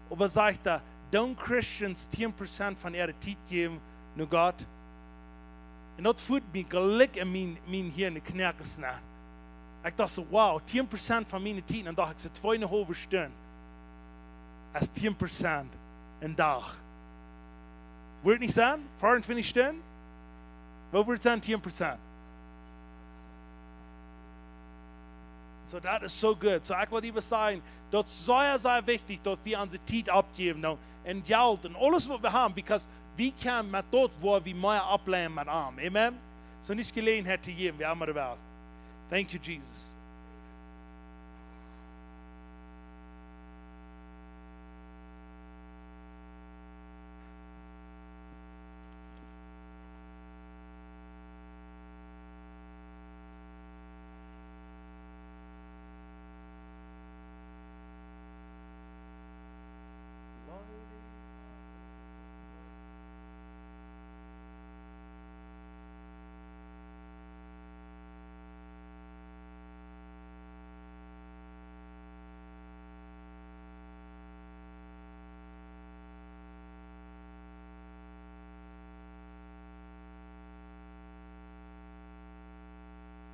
Aber sagt er, don't Christians 10% von ihrer Zeit geben, nur Gott. Und das fühlt mich gleich in mein Hirn in die Knäckes nach. Ich dachte so, wow, 10% von meiner Zeit, und dachte ich so 2,5 Stunden. Als 10% ein Tag. Würde nicht sein? 24 Stunden? Hoeveel procent? 10%. So dat is so goed. So ik wil even zeggen, dat is zeer wichtig dat we onze tijd opgeven nou, en geld en alles wat we hebben, because we kunnen met dat waar we meer opleiden met arm. Amen? So niet gelegenheid te geven, we hebben er wel. Thank you, Jesus.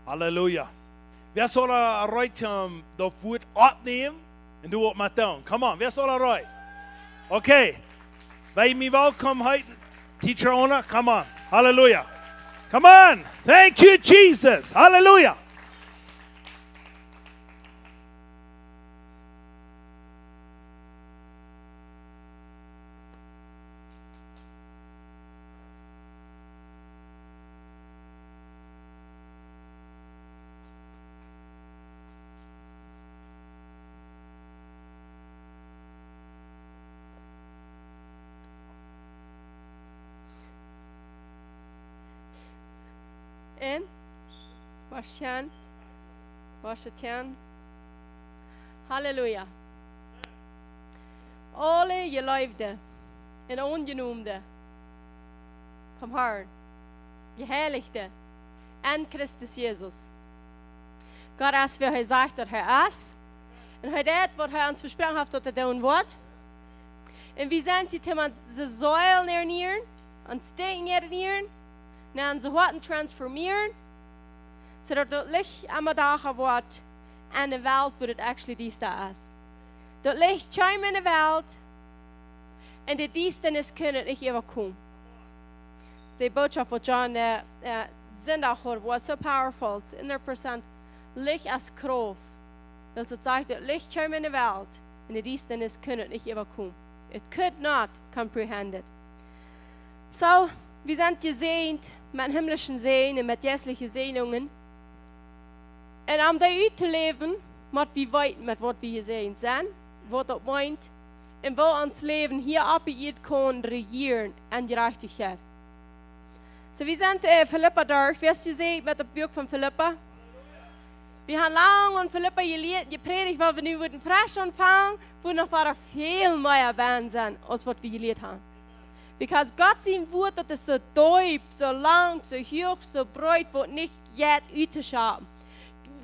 Halleluja. Wer soll heute das Wort abnehmen und du was mit tun? Come on, wer soll heute? Okay. Bei mir willkommen heute, Teacher Ona, come on. Halleluja. Come on. Thank you, Jesus. Halleluja. En? Waschen. Waschen. Halleluja. Alle geliefde en ongenoemde vom Herrn, geheiligde en Christus Jesus. Gott, als wir heute sagt, dass ist, und heute das, was uns versprochen hat, dass tun wird. Und wir sind die Themen, die Säulen ernähren, und Stehen ernähren, und sie Worten transformieren, sodass das Licht am Tag wird in der Welt, wo das actually dies da ist. Das Licht scheint in der Welt, und die Dienstnis können nicht überkommen. Die Botschaft von John Sonntag war so powerful, 100% Licht als Kraft. Weil sie sagt, das Licht scheint in der Welt, und die Dienstnis können nicht überkommen. It could not comprehend it. So, wir sind gesegnet mit himmlischen Segen und mit geistlichen Segnungen. Und um da zu leben, mit wie weit, mit was wir gesegnet sind, was das meint, und wo uns Leben hier abgeht kann, regieren und Gerechtigkeit. So, wir sind Philippa durch. Wer ist gesegnet mit dem Buch von Philippa? Wir haben lange an Philippa gepredigt, weil wir nu würden frisch anfangen, wo noch viel mehr werden sind, als was wir gelehrt haben. Because Gott sein Wort, das ist so tief, so lang, so hoch, so breit, wird nicht jetzt auszuschauen.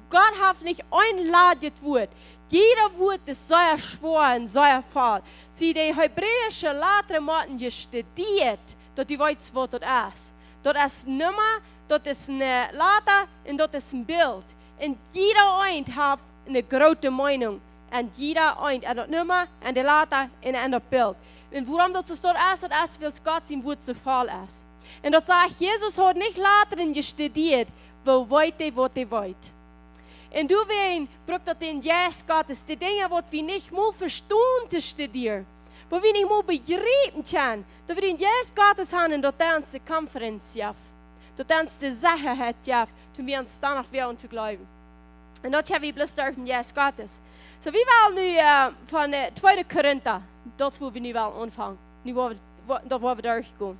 Gott hat nicht ein ladet Wort. Jeder Wort ist sehr schwer und sehr voll. Sie die hebräische Lettermatten studiert, dass die weiß, was das ist. Das ist Nummer, das ist eine Letter und das ist ein Bild. Und jeder ein hat eine große Meinung. Und jeder ein hat eine Nummer und die Letter und ein Bild. Und warum das dort ist, das ist, weil Gott sein Wort so voll ist. Und das sagt, Jesus hat nicht Lettern gestudiert, wo weit er, was er wollt. Und du wirst, braucht das den Yes Gottes, die Dinge, die wir nicht mal verstehen zu studieren, wo wir nicht mal begreifen können, dass wir den Yes Gottes haben und dass uns die Konferenz gibt, dass uns die Sicherheit gibt, dass wir uns danach werden zu glauben. Und das haben wir bloß durch den Yes Gottes. So, wir wollen nu von 2. Korinther, das wo wir nu wollen anfangen, dort wo wir durchgehen,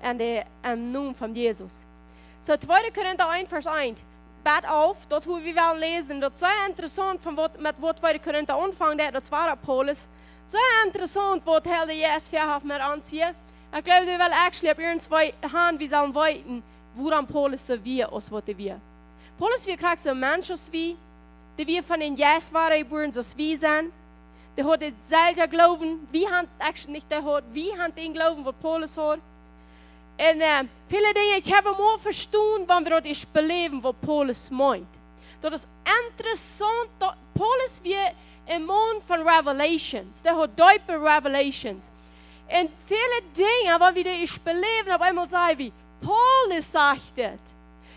und im Namen von Jesus. So, 2. Korinther 1, Vers 1. Bad auf, dort wo wir wollen lesen, das ist sehr interessant, von mit wo 2. Korinther anfangen, das war Apollos. Sehr interessant, was der Jesus hat mit uns hier. Ich glaube, wir wollen actually ab ihren zwei Hand, wir sollen weiten, woran Paulus so wie, als was wir. Paulus, wir kriegen so ein Mensch, als wir wir von den Jesus waren geboren, so wie sind. Der hat selber Glauben, wie hat actually nicht der hat, wie hat den Glauben, was Paulus hat. Und viele Dinge, ich habe mal verstanden, wenn wir das beleben, was Paulus meint. Das ist interessant, dass Paulus wie im Mond von Revelations, der hat tiefe Revelations. Und viele Dinge, wenn wir das beleben, auf einmal sagen wir, Paulus sagt das.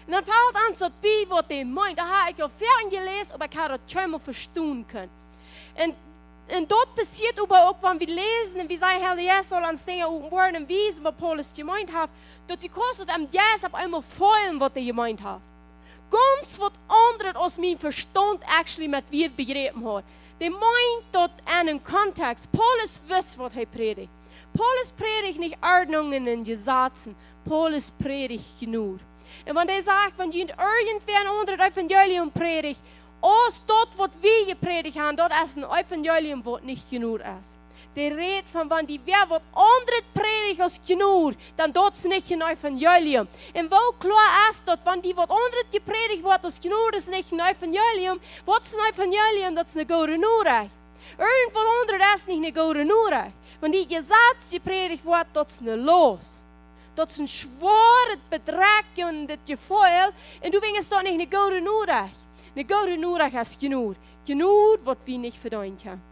Und dann fällt uns das bei, was er meint. Da habe ich ja fern gelesen, aber ich habe das schon mal verstehen können. Und dort passiert aber auch, wenn wir lesen, und wie sein Herr Jesus soll uns Dinge worden und wissen, was Paulus gemeint hat, dass die kostet am Jesus auf einmal fehlen, was er gemeint hat. Ganz was anderes aus meinem Verstand actually mit wir begriffen hat. Der meint dort einen Kontext. Paulus weiß, was er predigt. Paulus predigt nicht Ordnungen und Gesetzen. Paulus predigt genug. Und wenn er sagt, wenn jemand irgendwer ein anderes Evangelium predigt, aus dort, was wir gepredigt haben, dort ist ein Evangelium, was nicht genug ist. Der redet von, wenn die wer was anderes predigt als genug, dann dort ist nicht ein Evangelium. Und wo klar ist dort, wenn die was anderes gepredigt wird als genug, ist nicht ein Evangelium. Was ist ein Evangelium? Das ist eine gute Nachricht. Irgendwo anderes ist nicht eine gute Nachricht. Wenn die Gesetz gepredigt wird, das ist eine Los. Dat is een zware bedrag in dit gevoel. En du wingest dat niet een goede nodig. Een goede nodig is genoeg. Genoeg wat we niet verdiend hebben.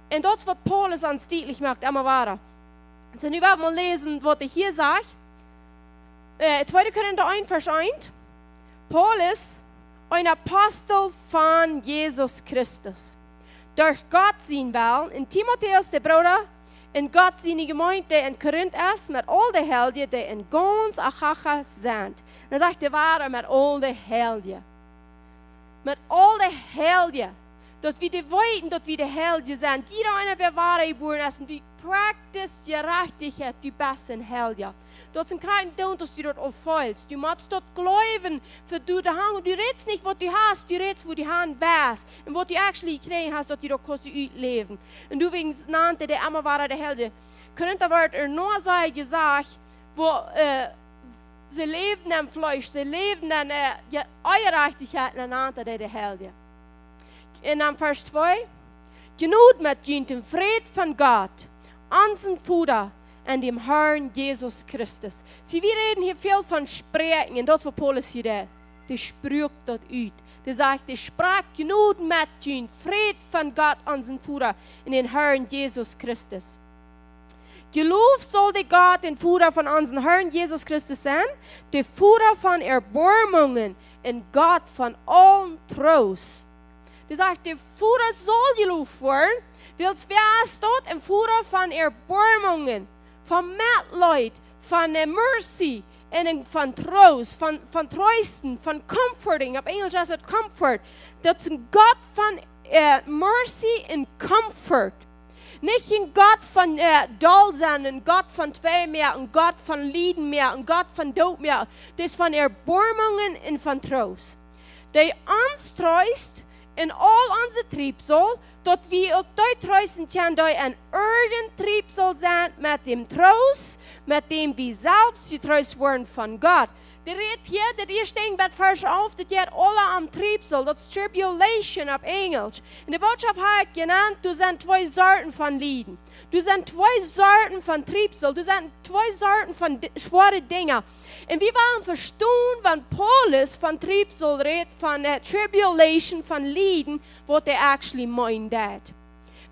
En dat is wat Paulus ons duidelijk maakt, immer weiter. So, nu werden wir lesen, was ich hier sage. 2. Korinther 1, Vers 1. Paulus, ein Apostel von Jesus Christus. Durch Gott sein Willen. En Timotheus, der Bruder, in Gott seine Gemeinde in Korinth ist, mit all den Helden, die in ganz Achacha sind. Dann sagt der Wahre, mit all den Helden. Mit all den Helden. Dat wir die Weiten, dat wir die Helden sind. Jeder einer, der wahre geboren ist, und die praktisch Gerechtigkeit, die besten Helden. Dat ist ein kleiner Don, dass du dort auffällst. Du musst dort glauben, für du da hang. Du redest nicht, was du hast, du redest, wo die Hand wärst. Und was du actually gekriegt hast, dass du dort kannst leben. Und du wegen nannte der immer war der Helde. Korinther wird nur so gesagt, wo sie leben am Fleisch, sie leben an der Eierreichtigkeit, und nannte der Helde. In Vers 2. Genug mit dem Fried von Gott, unseren Vater, und dem Herrn Jesus Christus. Sie, wir reden hier viel von Sprechen, und das ist, was Paulus hier redet. Der spricht dort aus. Der sagt, der sprach genug mit dem Fried von Gott, unseren Vater, und dem Herrn Jesus Christus. Gelobt soll der Gott, den Vater von unserem Herrn Jesus Christus sein, der Vater von Erbarmungen und Gott von allen Trost. Der sagt, der Vater soll gelobt werden, weil es wer ist dort ein Vater von Erbarmungen, von Mitleid, von Mercy, und von Trost, von Trösten, von Comforting. Auf Englisch heißt es Comfort. Das ist ein Gott von Mercy und Comfort. Nicht ein Gott von Dollsein, ein Gott von zwei mehr, ein Gott von Lieden mehr, ein Gott von Tod mehr. Das ist von Erbarmungen und von Trost. Der uns tröst in all unser Triebsoll, dat wir auch dort trösten können, dass ein irgendein Triebsoll sein mit dem Trost, mit dem wir selbst getröst werden von Gott. Der redet hier, der erste Ding bei Vers auf, das geht alle am Triebsoll, das ist Tribulation auf Englisch. In der Botschaft habe ich genannt, du sind zwei Sorten von Lieden. Du sind zwei Sorten von Triebsoll, du sind zwei Sorten von schweren Dingen. Und wir wollen verstehen, wenn Paulus von Triebsoll redet, von Tribulation, von Lieden, was er actually meint.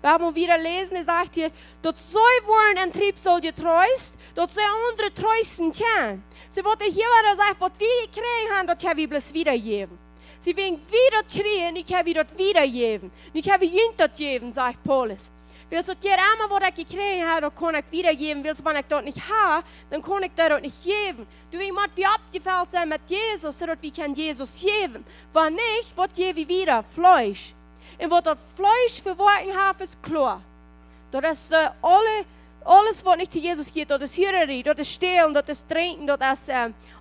Wir haben wieder lesen, er sagt hier, dat soll worden ein Triebsoll getröst, dat soll andere trösten können. Sie wollte hier wieder sagen, was wir gekriegt haben, das haben wir bloß wiedergeben. Sie werden wieder schreien, ich habe das wiedergeben. Ich habe ihnen das geben, sagt Paulus. Weil so jeder einmal, was ich gekriegt habe, das kann ich wiedergeben. Weil wenn ich das nicht habe, dann kann ich das nicht geben. Du musst wie abgefällt sein mit Jesus, sodass wir Jesus geben. Wenn nicht, was gebe ich wieder? Fleisch. Und was das Fleisch verworfen hat, ist klar. Das ist alles, was nicht zu Jesus geht, das ist Hierarchie, das ist Stehlen, das ist Trinken, das ist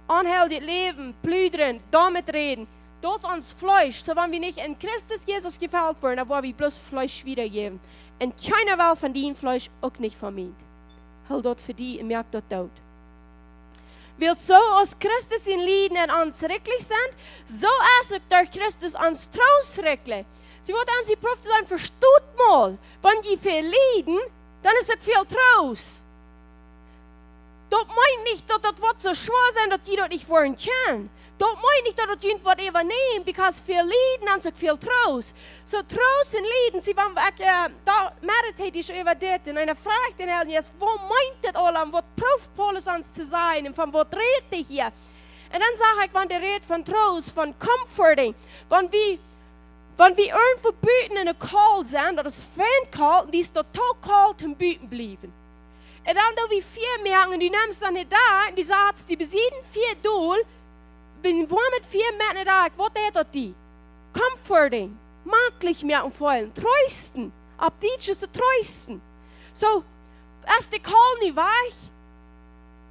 anhaltendes Leben, Plüdern, damit reden. Das ist uns Fleisch. So, wenn wir nicht in Christus Jesus gefällt werden, dann wollen wir bloß Fleisch wiedergeben. Und keiner will von diesem Fleisch auch nicht von mir. Halt dort für die und merkt dort dort. Weil so als Christus in Lieden und uns schrecklich sind, so ist es durch Christus uns Trost schrecklich. Sie wollen uns die Propheten sagen, versteht mal, wenn die viel leiden, dann ist es viel Trost. Dat meint nicht, dat dat wat so schwer sein, dat die dat nicht wollen kann. Dat meint nicht, dat dat die wat übernehmen, because veel lieden en so veel troost. So troost en lieden, sie waren da meditate ich über dit en eine Frage den Herrn Jesus, wo meint das allem, wat proeft Paulus uns zu sein und von wat redet er hier? En dan sag ich, wann der redet von Trost, von comforting, wann wir irgendwo buiten in een call zijn, dat is fan call, die is totaal call ten buiten blijven. En dan doen we 4 merken, en die nemen ze dan niet daar, en die zeggen, die besieden 4 doel, ben voor met 4 merken daar, wat heet dat die? Comforting, makkelijk merken volgen, troosten, op die is te troosten. So, als de call niet weg,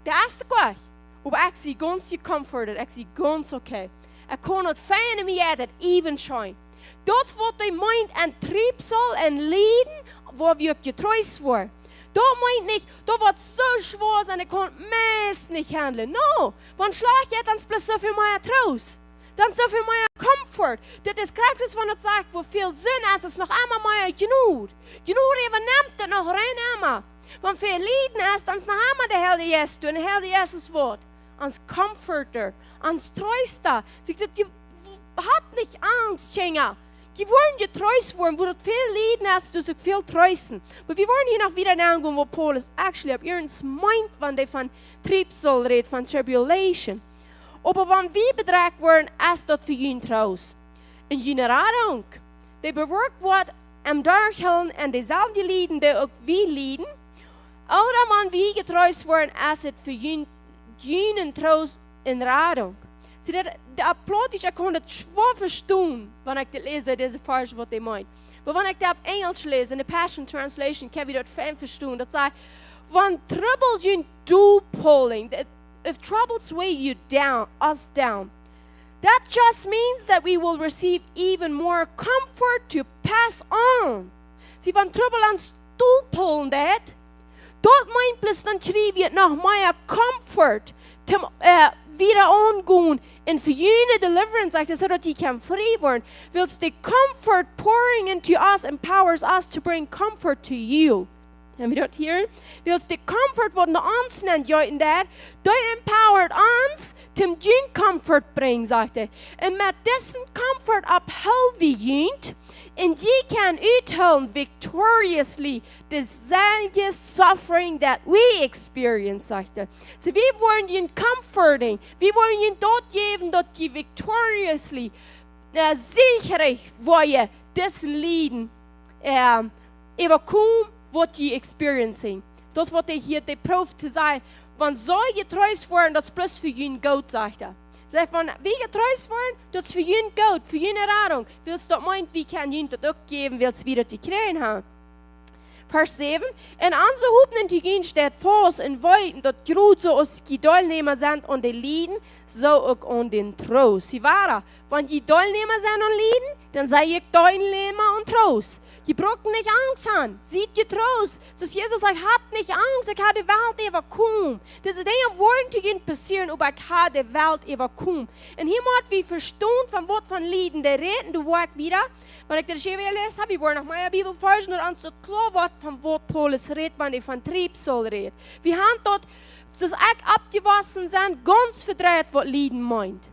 de eerste weg, maar ik zie ganz comforted, ik zie ganz okay. Ik kan het fijn in mij dat even schijn. Dat wat hij meint en triebsel en lijden, waar we getroost worden. Dat meint nicht, dat wordt zo schwer zijn, ik kan het meest niet handelen. No, want slag je dan plus zoveel meer troost. Dan zoveel meer comfort. Dit is krachtig van het zaak, voor veel zin is nog allemaal meer genoeg. Genoeg even neemt het nog rein allemaal. Want veel lijden is, dan is nog allemaal de Heilige Jezus doen. De Heilige Jezus wordt ons comforter, ons trooster. Zegt dat je had niet angst, Schengen. Die wollen getroost worden, wo das viel Lieden hast, du so viel trösten. Aber wir wollen hier noch wieder nachgehen, wo Paulus actually ab ihrens meint, wenn der von Triebsal redet, von Tribulation. Aber wenn wir bedrängt werden, ist das für ihn Trost. In jener Radung, der bewirkt wird, am Durchhalten und dieselbe Lieden, die auch wir lieden, oder wenn wir getröst werden, ist es für ihn Trost in Radung. Sie dat de applaus ik kon het schwer verstaan wanneer ik dit lees, deze vers wat hij meint. Maar wanneer ik dat op Engels lees, in de Passion Translation, kan je dat fijn verstaan. Dat zei, when trouble you do pulling, if troubles weigh you down, us down, that just means that we will receive even more comfort to pass on. Sie, when trouble aan stoel pullen dat meint plus dan schreef je nog meer comfort, wieder angehen und für jene Deliverance, sagt er, so dass die kann frei werden. Willst the comfort pouring into us empowers us to bring comfort to you. Haben wir das hier? Willst the comfort, was wir uns nennt, joiten dat empowert uns, zum jene comfort bringen, sagt er. Und mit diesem comfort abhält wir jene, and ye can uithalen victoriously the zealous suffering that we experience, sagt er. So wir wollen ihn comforting, wir wollen ihn dort geben, dass je victoriously, sicherig wollen, das Leiden, überkommen, was je experiencing. Das, was hier die Prof zu sein, wann soll getröst werden, das bloß für ihn gut, sagt er. Sagt, wenn wir getröst werden, das ist für ihn gut, für ihn Erfahrung. Willst du meint, wie kann ihn das auch geben, willst du wieder zu kriegen haben? Vers 7. En onze hoepen te gaan staat vast en weten dat grote als die deelnemer zijn aan de lieden, zo ook aan den troost. Sie waren, wenn die deelnemer zijn aan lieden, dan sei ik deelnemer aan troost. Je braucht nicht Angst haben. Seid getrost. Das Jesus sagt, hat nicht Angst, ich habe die Welt überkommen. Das ist Dinge, wollen zu gehen passieren, aber ich habe die Welt überkommen. Und hier muss wir verstehen, von was von Lieden der reden, du warst wieder, wenn ich das hier wieder gelesen habe, ich wollte noch meine Bibel forschen und uns so klar wird, von was Paulus redet, wenn er von Triebsal redet. Wir haben dort, das echt abgewaschen sind, ganz verdreht, was Lieden meint.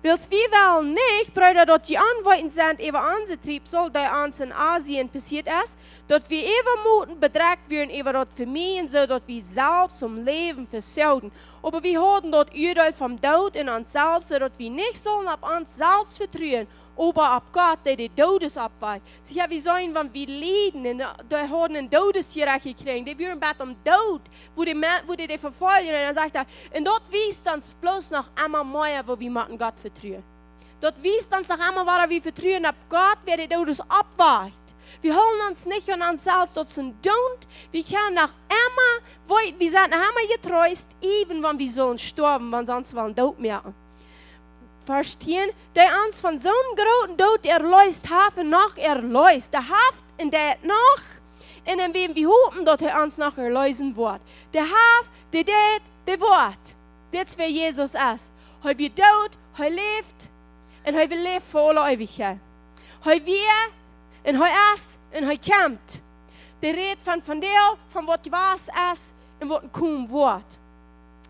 Wils wir wel nicht, Brüder, dass die Anweiten sind über unser Triebsal, der uns in Asien passiert ist, dass wir übermuten bedrängt werden über das Familien, so dass wir selbst zum Leben versauten. Aber wir haben dort Urteil vom Tod in uns selbst, so dass wir nicht sollen auf uns selbst vertrauen, aber auf Gott, der die Todes abweicht. Sie haben gesagt, wenn wir leiden, und haben einen Todesgerecht gekriegt, die werden bett um Tod, wo die verfolgen, und dann sagt er, und dort wies uns bloß noch einmal mehr, wo wir mit Gott vertrauen. Dort wies uns noch einmal, wo wir vertrauen, auf Gott, wer die Todes abweicht. Wir holen uns nicht an uns selbst, das sind Don't. Wir können nach immer, wir sind nach immer getröst, even wenn wir sollen sterben, wenn sonst wollen Tod merken. Verstehen, der uns von so einem großen Tod erlöst, haben noch erlöst. Der Haft in der noch, in dem wir hoffen, dass uns noch erlösen wird. Der Haft, der Wort. Das wer Jesus ist. Hij wird dood, hij leeft en hij wil leven voor alle eeuwigheid. Hij weer en hij is en hij kämpft. Der redet von dir, von was was ist und was kommen wird.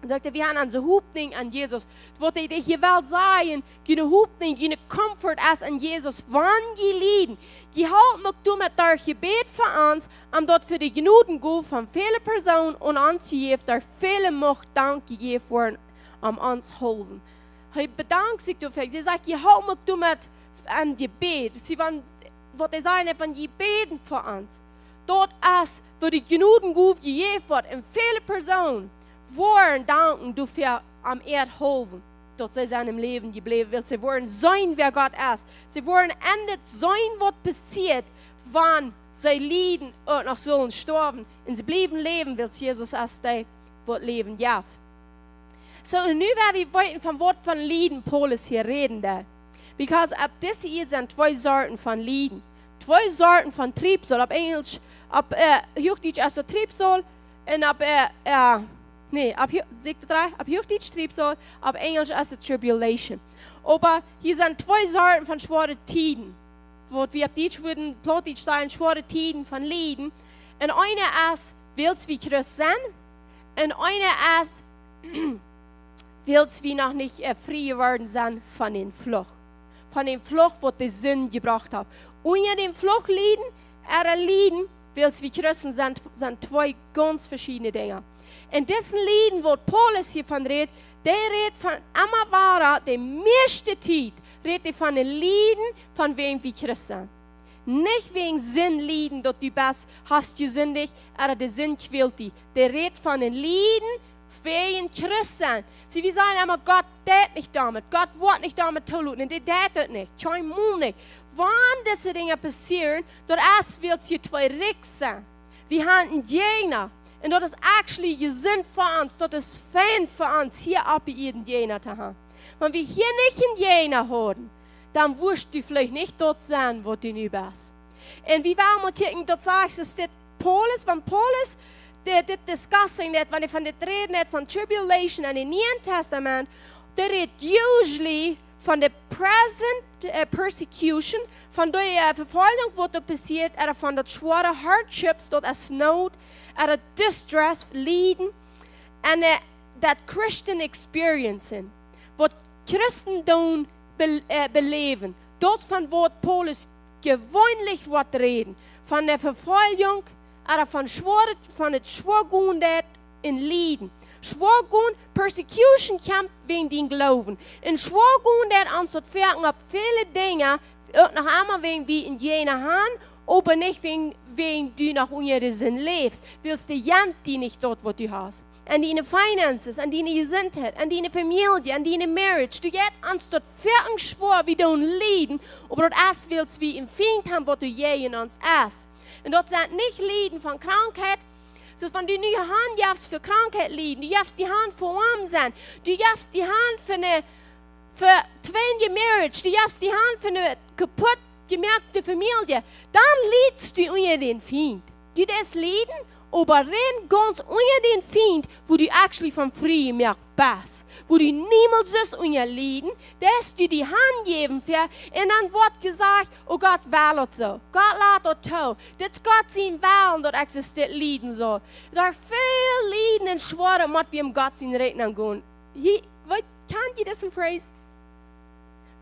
Und sagte, wir haben unsere Hoffnung an Jesus. Wat ich hier wel sagen, keine Hoffnung, keine Comfort als an Jesus. Wann je lieden, je halt noch du mit der Gebet für uns, dort für die Genuden go von vielen Personen und uns hier, der viele Macht Dank gegeben worden, uns helfen. Ich bedanke sich dafür. Die sagt, je halt noch du mit an Gebet. Sie waren, was ich sagen, von je beten für uns. Dort als für die Genuden go gegeben wird, und viele Personen. Wollen danken dafür am Erd helfen, dort sie seinem Leben geblieben will. Sie wollen sein, wer Gott ist. Sie wollen endet sein, was passiert, wann sie leiden und noch sollen sterben. Und sie bleiben leben, weil Jesus ist der, was leben darf. So, und nu werden wir weiter vom Wort von Lieden, Paulus hier reden. Because ab this hier sind zwei Sorten von Lieden. Zwei Sorten von Triebsoll. Ab Englisch, ab Hochdeutsch ist der Triebsoll und ab Hochdeutsch Triebsoll, ab Englisch ist es Tribulation. Aber hier sind zwei Sorten von schweren Tiden. Wo wir ab Deutsch würden, Plattdeutsch sagen, schwere Tiden von Lieden. Und eine ist, willst wie Christ sein? Und eine ist, willst wie noch nicht frei geworden sein von den Flucht. Von dem Flucht, wo die Sünde gebracht hat. Unter dem Fluchtlieden, Lieden, willst wie Christen sind zwei ganz verschiedene Dinge. In diesen Lieden, wo Paulus hiervon redet, der redet von Amavara, der meiste Zeit, redet von den Lieden von wem wie Christen. Nicht wegen Sinnlieden, dort du bist, hast gesündigt, aber der Sinn quält dich. Der redet von den Lieden wegen Christen. Sie wie sagen immer, Gott tät nicht damit, Gott wird nicht damit tun, und der tät nicht, kein Mund nicht. Wann diese Dinge passieren, dort erst wird sie zwei Rixen. Wir haben einen Gegner. Und das ist actually gesinnt für uns, das ist Fan für uns, hier ab jeden Jener zu haben. Wenn wir hier nicht einen Jener haben, dann wirst du vielleicht nicht dort sein, wo du nicht bist. Und wie wir mal denken, dort sagst du, dass Paulus, wenn Paulus der discussing that, wenn er von der reden hat, von Tribulation in dem Neuen Testament, der redet usually von der present persecution, von der Verfolgung, was da passiert, oder von der schweren hardships, dort als Not, oder distress, Leiden, und that Christian experiencing, was Christen dann beleben. Dort von wo Paulus gewöhnlich wird reden, von der Verfolgung, oder von der Schwergundet in Leiden. Schwergun, Persecution kämpft wegen den Glauben. In Schwergundet ansonsten fährten ab viele Dinge, noch einmal wegen wie in jener Hand, aber nicht wegen du nach unserem Sinn lebst. Willst du die nicht dort, wo du hast. An deine Finances, an deine Gesundheit, an deine Familie, an deine Marriage. Du gehst ans dort fährten schwor, wie du leiden, aber dort erst willst wie im Feind haben, wo du je in uns erst. Und dort sind nicht Leiden von Krankheit, so wenn du die Hand darfst für Krankheit leiden, du darfst die Hand für arm sein, du darfst die Hand für twinge Marriage, du darfst die Hand für eine kaputt gemerkte Familie, dann leidst du unter den Feind. Du das leiden, aber renn ganz unter den Feind, wo du actually vom Frieden merkst, bist. Wo du niemals das unter leiden, dass du die Hand geben für, und dann wird gesagt, oh Gott wählt so, Gott lässt das tun, das Gott sein Wählen, dort existiert Leiden so. Da viel Leiden und Schwere, was wir im Gott sein Reden gehen. Kennt ihr das in Phrase?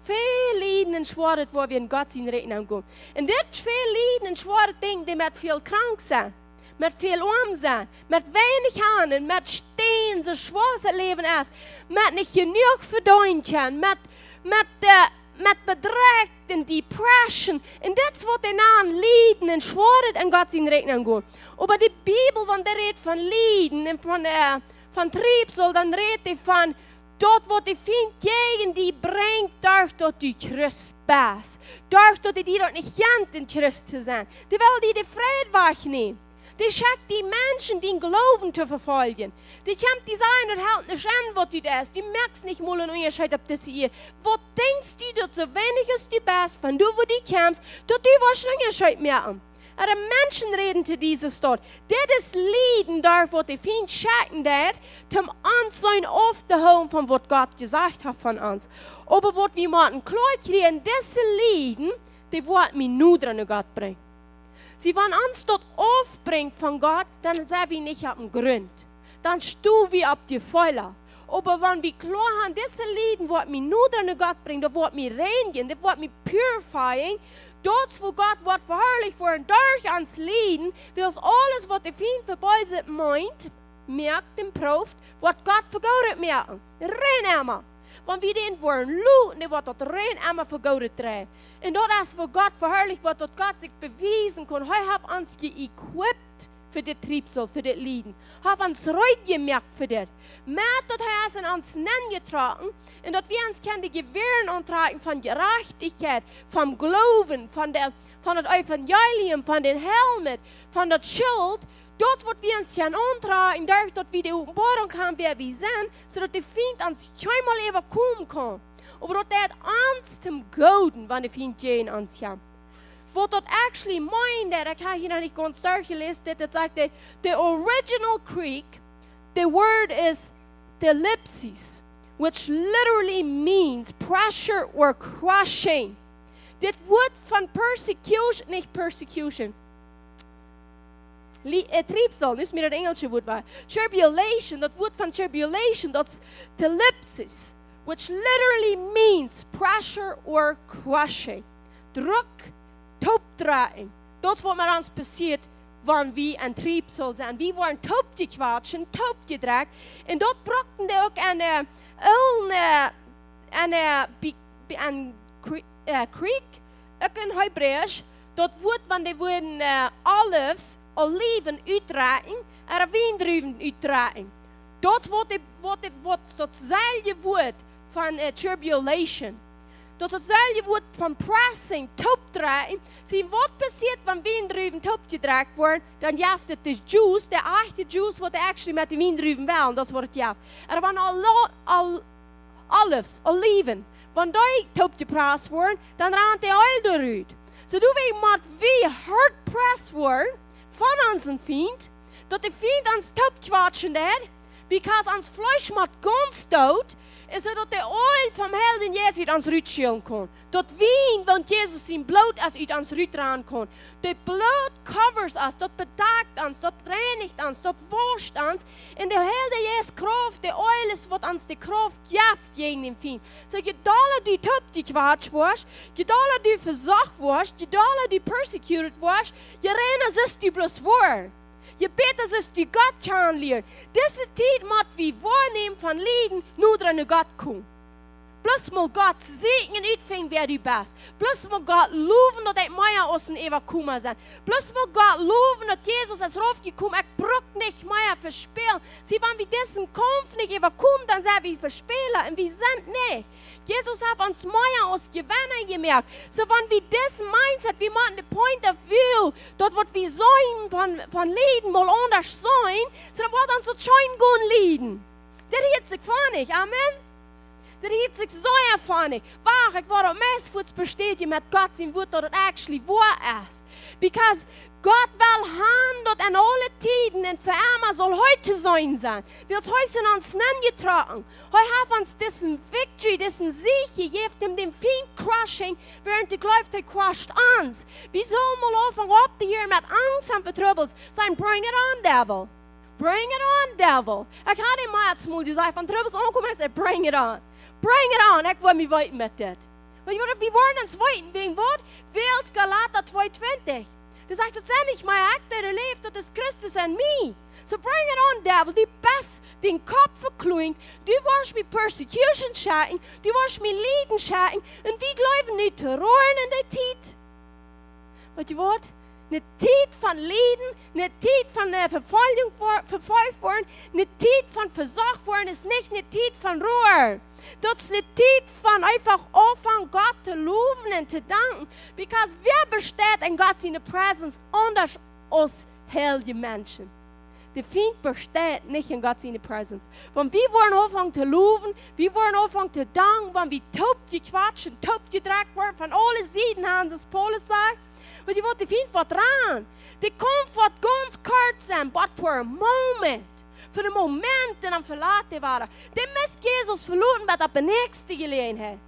Viel Leiden und Schwere, wo wir in Gott sein Reden gehen. Und das viel Leiden und Schwere Dinge, die mit viel krank sind. Mit viel arm sein, mit wenig Handen, mit stehen, so schwarze Leben ist, mit nicht genug verdienen, mit Bedrängten, Depression, und das wird den an Leiden und Schwere in Gott sein Reden gehen. Aber die Bibel, wenn der redet von Leiden und von Triebsoll, dann redet die von dort, wo die Feind gegen die bringt, durch dort die Christ bist. Durch dort die dort nicht kennt, in Christ zu sein. Die will die Frieden wegnehmen. Die schickt die Menschen, die Glauben zu verfolgen. Die kämpft die sein und hält nicht an, was du das. Du merkst nicht mal einen Unterschied, ob das hier. Wo denkst du, dass so wenig ist du bist, wenn du wo du kämpfst, dass du was einen Unterschied merken. Aber Menschen reden zu dieses dort. Das Leiden darf, was die Feind schicken hat, zum uns sein aufzuholen, von was Gott gesagt hat von uns. Aber was wir machen, klar kriegen, diese Leiden, die wird mir nur dran Gott bringen. Sie wollen uns dort aufbringt von Gott, dann sagen wir nicht auf den Grund. dann stu wie ab die Feuer. Aber wenn wir klar haben, diese Lieden, was mich nur dran Gott bringt, das wird mich reinigen, das wird mich purifying, dort wo Gott wird verherrlicht worden, durch ans Lieden, will alles, was der Feind vorbei ist, meint, merkt und prüft, was Gott vergeudet merken. Rein immer. Wenn wir den wollen looten, dann wird das rein immer vergeudet drehen. Und das ist, wo Gott verherrlicht wird, dass Gott sich bewiesen kann. Er hat uns geequipt für das Triebsal, für das Lieden. Er hat uns reut gemerkt für das. Mehr, dass er uns getragen und dass wir uns die Gewähren antragen von Gerechtigkeit, vom Glauben, von dem Evangelium, von dem Helmet, von der Schild. Dort wird wir uns antragen, dadurch, dass wir die Offenbarung haben, wer wir sind, sodass der Feind uns zweimal überkommen kann. Aber dass er Angst zum Golden, wenn der Feind gehen uns haben. What that actually meant, that I can't hier nicht ganz durchgelesen, that sagt, the original Greek, the word is thlipsis, which literally means pressure or crushing. Dit woord van persecution, nicht persecution. Triebsal, dus meer het Engelse woord waar. Tribulation, dat woord van tribulation, dat is thlipsis, which literally means pressure or crushing. Druk, topdraaien. Dat is wat met ons passiert, wanneer we een triebsal zijn. We worden topgequatscht, topgedraagt. En dat brachten ook een Krieg, ook in Hebreeuws, dat woord van de woorden oliven uitdraaien, en wijndruiven uitdraaien. Dat wordt datzelfde woord van tribulation. Dat hetzelfde woord van pressing, topdraaien. Zie wat passiert wanneer wijndruiven topgedraaid worden, dan jaft het de juice, de echte juice, wat actually met de wijndruiven wel, dat wordt het jaft. Er waren oliven. Wanneer die topgepraat worden, dan raakt de oil eruit. So doen we hard pressed worden van onze vriend, dat de vriend ons topquatschen deed, because ons vlees moet ganz dood, en zodat de oil van helden Jezus uit ons ruit schillen kon. Dat wien, want Jezus zijn bloed als uit ons ruit raan kon. De bloed covers us, dat bedekt ons, dat reinigt ons, dat wascht ons. En de helden Jezus kracht, de oil is wat ons de kracht geeft tegen den vriend. So je dalle die top die kwatsch was, je dalle die verzacht was, je dalle die persecuted was, je rennen is die bloos voor. Je beter is die Gott aanleert. Deze tijd moet we waarnemen van leden, nu er naar God komt. Plus moet God zegenen uitvinden wer die best. Plus moet God loven dat hij mij als een evacuuma zijn. Plus moet God loven dat Jezus is raufgekommen. Ik bruk niet mij verspelen. Zie, wanneer we deze kampf niet evacuum, dan zijn we verspelen. En we zijn niet. Jezus heeft ons mij als gewinnen gemerkt. So, wanneer we deze mindset, we moeten de point of view, dat wat we zijn van leden, mal anders zijn, so dan wordt ons het schijn gaan leden. Dat heeft zich van niet. Amen. Dat heeft zich zo erfahren. Waar ik word op meest besteed je met God zijn woord dat het actually waar is. Because God wil gaan dat in alle tijden en voor immer zal heute zijn. Wir het heute ons getragen. Hij heeft ons deze victory, deze sieg gegeven, hem den Feind crushing, während de gelooft hij crushed ons. We zullen mal anfangen op te hier met angst en vertrouwels. Zijn bring it on, devil. Bring it on, devil. Ik had in mij het smoel gezegd van trouwels aankomen en zei bring it on. Bring it on, ik wil me weten met dit. Weet je wat, we worden ons weten, wegen wat? Weels Galater 2:20. Dat zegt, dat zijn niet mijn act dat er leeft, dat is Christus en mij. So bring it on, devil, die best den Kopf verkloeien, die was met persecution schatten, die was met lijden schatten, en wie geloven niet te roeren in die tijd? Weet je wat? Een tijd van lijden, een tijd van vervolgd worden, een tijd van verzorgd worden is niet een tijd van roer. Dat is een tijd van einfach anfangen God te loven en te danken. Because wer besteht in Gott seine Präsenz anders als heilige Menschen? De Feind besteht nicht in Gott seine Präsenz. Wenn wir wollen anfangen zu loven, wir wollen anfangen zu danken, wenn wir top gequatschen, top gedreht werden von allen Seiten, haben sie es Paulus sagt. Weet je wat, de Feind wordt eraan. De komt wat ganz kort zijn, but for a moment. Voor een moment en dan verlaten waren. De mist Jezus verloren met op de nächste gelegenheid.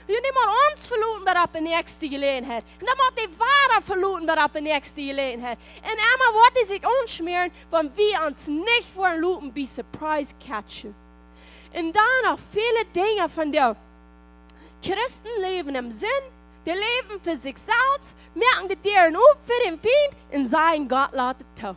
Je niet maar ons verloren maar op de nächste gelegenheid. En dan moet die ware verloren maar op de nächste gelegenheid. En einmal wordt zich onschmeren, van wie ons niet voor lopen bij surprise catchen. En dan nog viele dingen van de Christen leven im Sinn, die leven voor zichzelf, merken de deren op voor den Feind en sagen, Gott laat het toe.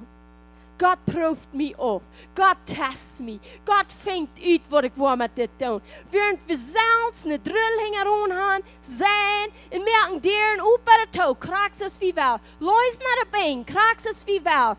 God proeft mij op. God tests mij. God vindt uit wat ik wil met dit doen. Während wir zelfs een drillhinger aan zijn en merken deren op bij de toe, kraaks es wie wel. Luizen naar de been, kraaks es wie wel.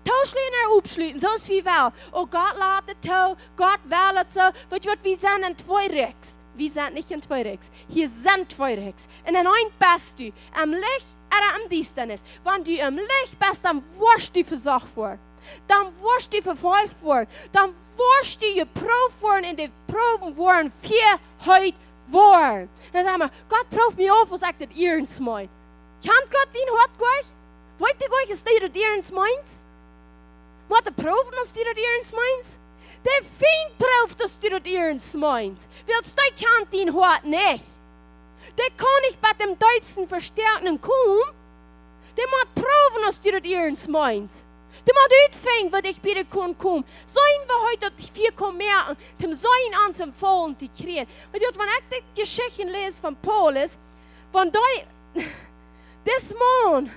Touwsluiten naar opsluiten, zoals wie wel. Oh, God laat het toe, God wil het zo. Weet je wat, we zijn in twee riks. Wir sind nicht in zwei Riks. Hier sind zwei Riks. Und in ein bist du am Licht oder am Dienstnis. Wenn du am Licht bist, dann wirst du versorgt worden. Dann wirst du verfolgt worden. Dann wirst du geprüft worden und die Proben worden für heute worden. Dann sagen wir, Gott prüft mich auf, was sagt das ihrens mein? Kann Gott den Hort gleich? Wollt ihr gleich, ist das ihrens meins? Moet de proeven als die dat ihrens meins? De Feind prüft, dass du das ihrens meinst. Willst du kann den Hort nicht. Der kann nicht bei dem deutschen Verstärkten kommen. Der muss prüfen, dass du das ihrens meinst. Der muss uitvinden, wat ich bitte kommen. Zijn we heute dat vier kommen merken, dem zijn ans empfohlen te kriegen. Maar wenn ich die Geschichten lese von Paulus, von des Mann,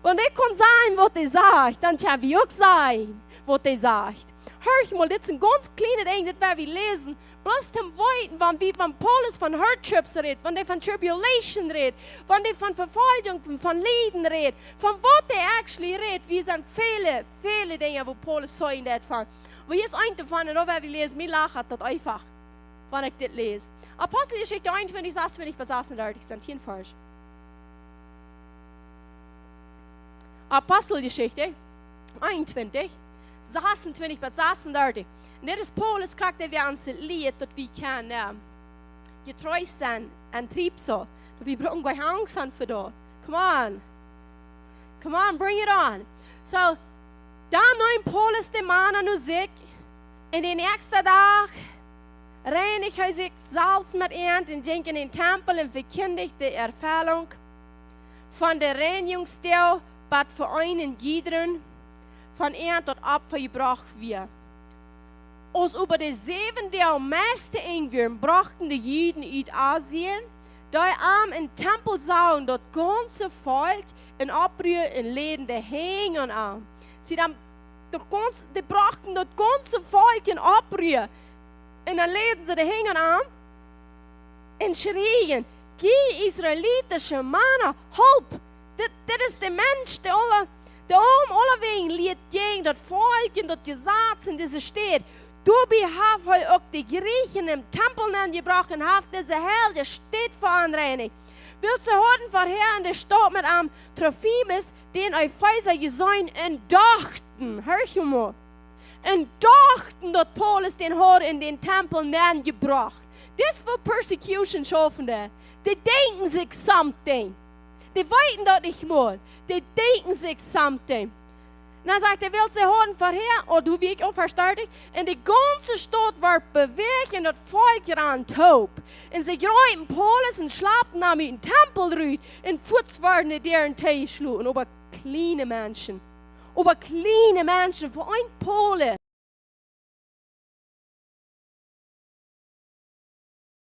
wenn ich kann sagen, was er sagt, dann kann ich auch sagen, was er sagt. Hör ich mal, das ist ein ganz kleines Ding, das werden wir lesen. Bloß zum Weiten, wenn Paulus von Hardships redet, wenn er von Tribulation redet, wenn er von Verfolgung, von Leiden redet, von was er actually redet, wie sind viele Dinge, wo Paulus so in der Fall. Aber hier ist ein davon, und da werden wir lesen, mir lacht das einfach, wenn ich das lese. Apostelgeschichte 21, 26 bis 36 sind hier falsch. Apostelgeschichte 21, 26 bis 36. Und das ist Paulus Charakter, wie uns Lied, das wir kennen. Getreu sein, ein Trieb so. Wir brauchen keine Angst haben für das. Come on, bring it on. So, dann nahm Paulus den Mann an sich. Und den nächsten Tag reinigt er sich Salz mit ihm und ging in den Tempel und verkündigt die Erfüllung von der Reinigungsstelle, was für einen Giedern von ihm dort Opfer gebracht wird. Als über die 7 der meiste Engwürm brachten die Juden uit Asien, da am in Tempel sahen dort ganze Volk in Abrühr in Läden der Hängen an. Sie die brachten dort ganze Volk in Abrühr und dann läden sie die Hängen an und schrien, geh israelitische Männer, halb, das ist der Mensch, der allewegen liet gegen das Volk und das Gesetz in dieser Stadt. Dabei haben wir auch die Griechen im Tempel gebracht und haben diese Hell, der Stadt veranreinigt. Willst du hören, vorher in der Stadt mit einem Trophimus, den auf Pfizer gesehen und dachten, hör ich mal, und dachten, dass Paulus den Hort in den Tempel gebracht. Das will Persecution schaffen. Die denken sich something. Die weiten das nicht mal. Die denken sich something. Und dann sagt er, willst du hören vorher, oder du wie ich auch verstanden, und die ganze Stadt wird bewegt und das Volk ran taub. Und sie greifen Paulus und schlafen nach mit dem Tempel rüht und Fuß werden in deren Tee schlugen. Aber kleine Menschen. Aber kleine Menschen, für ein Paulus.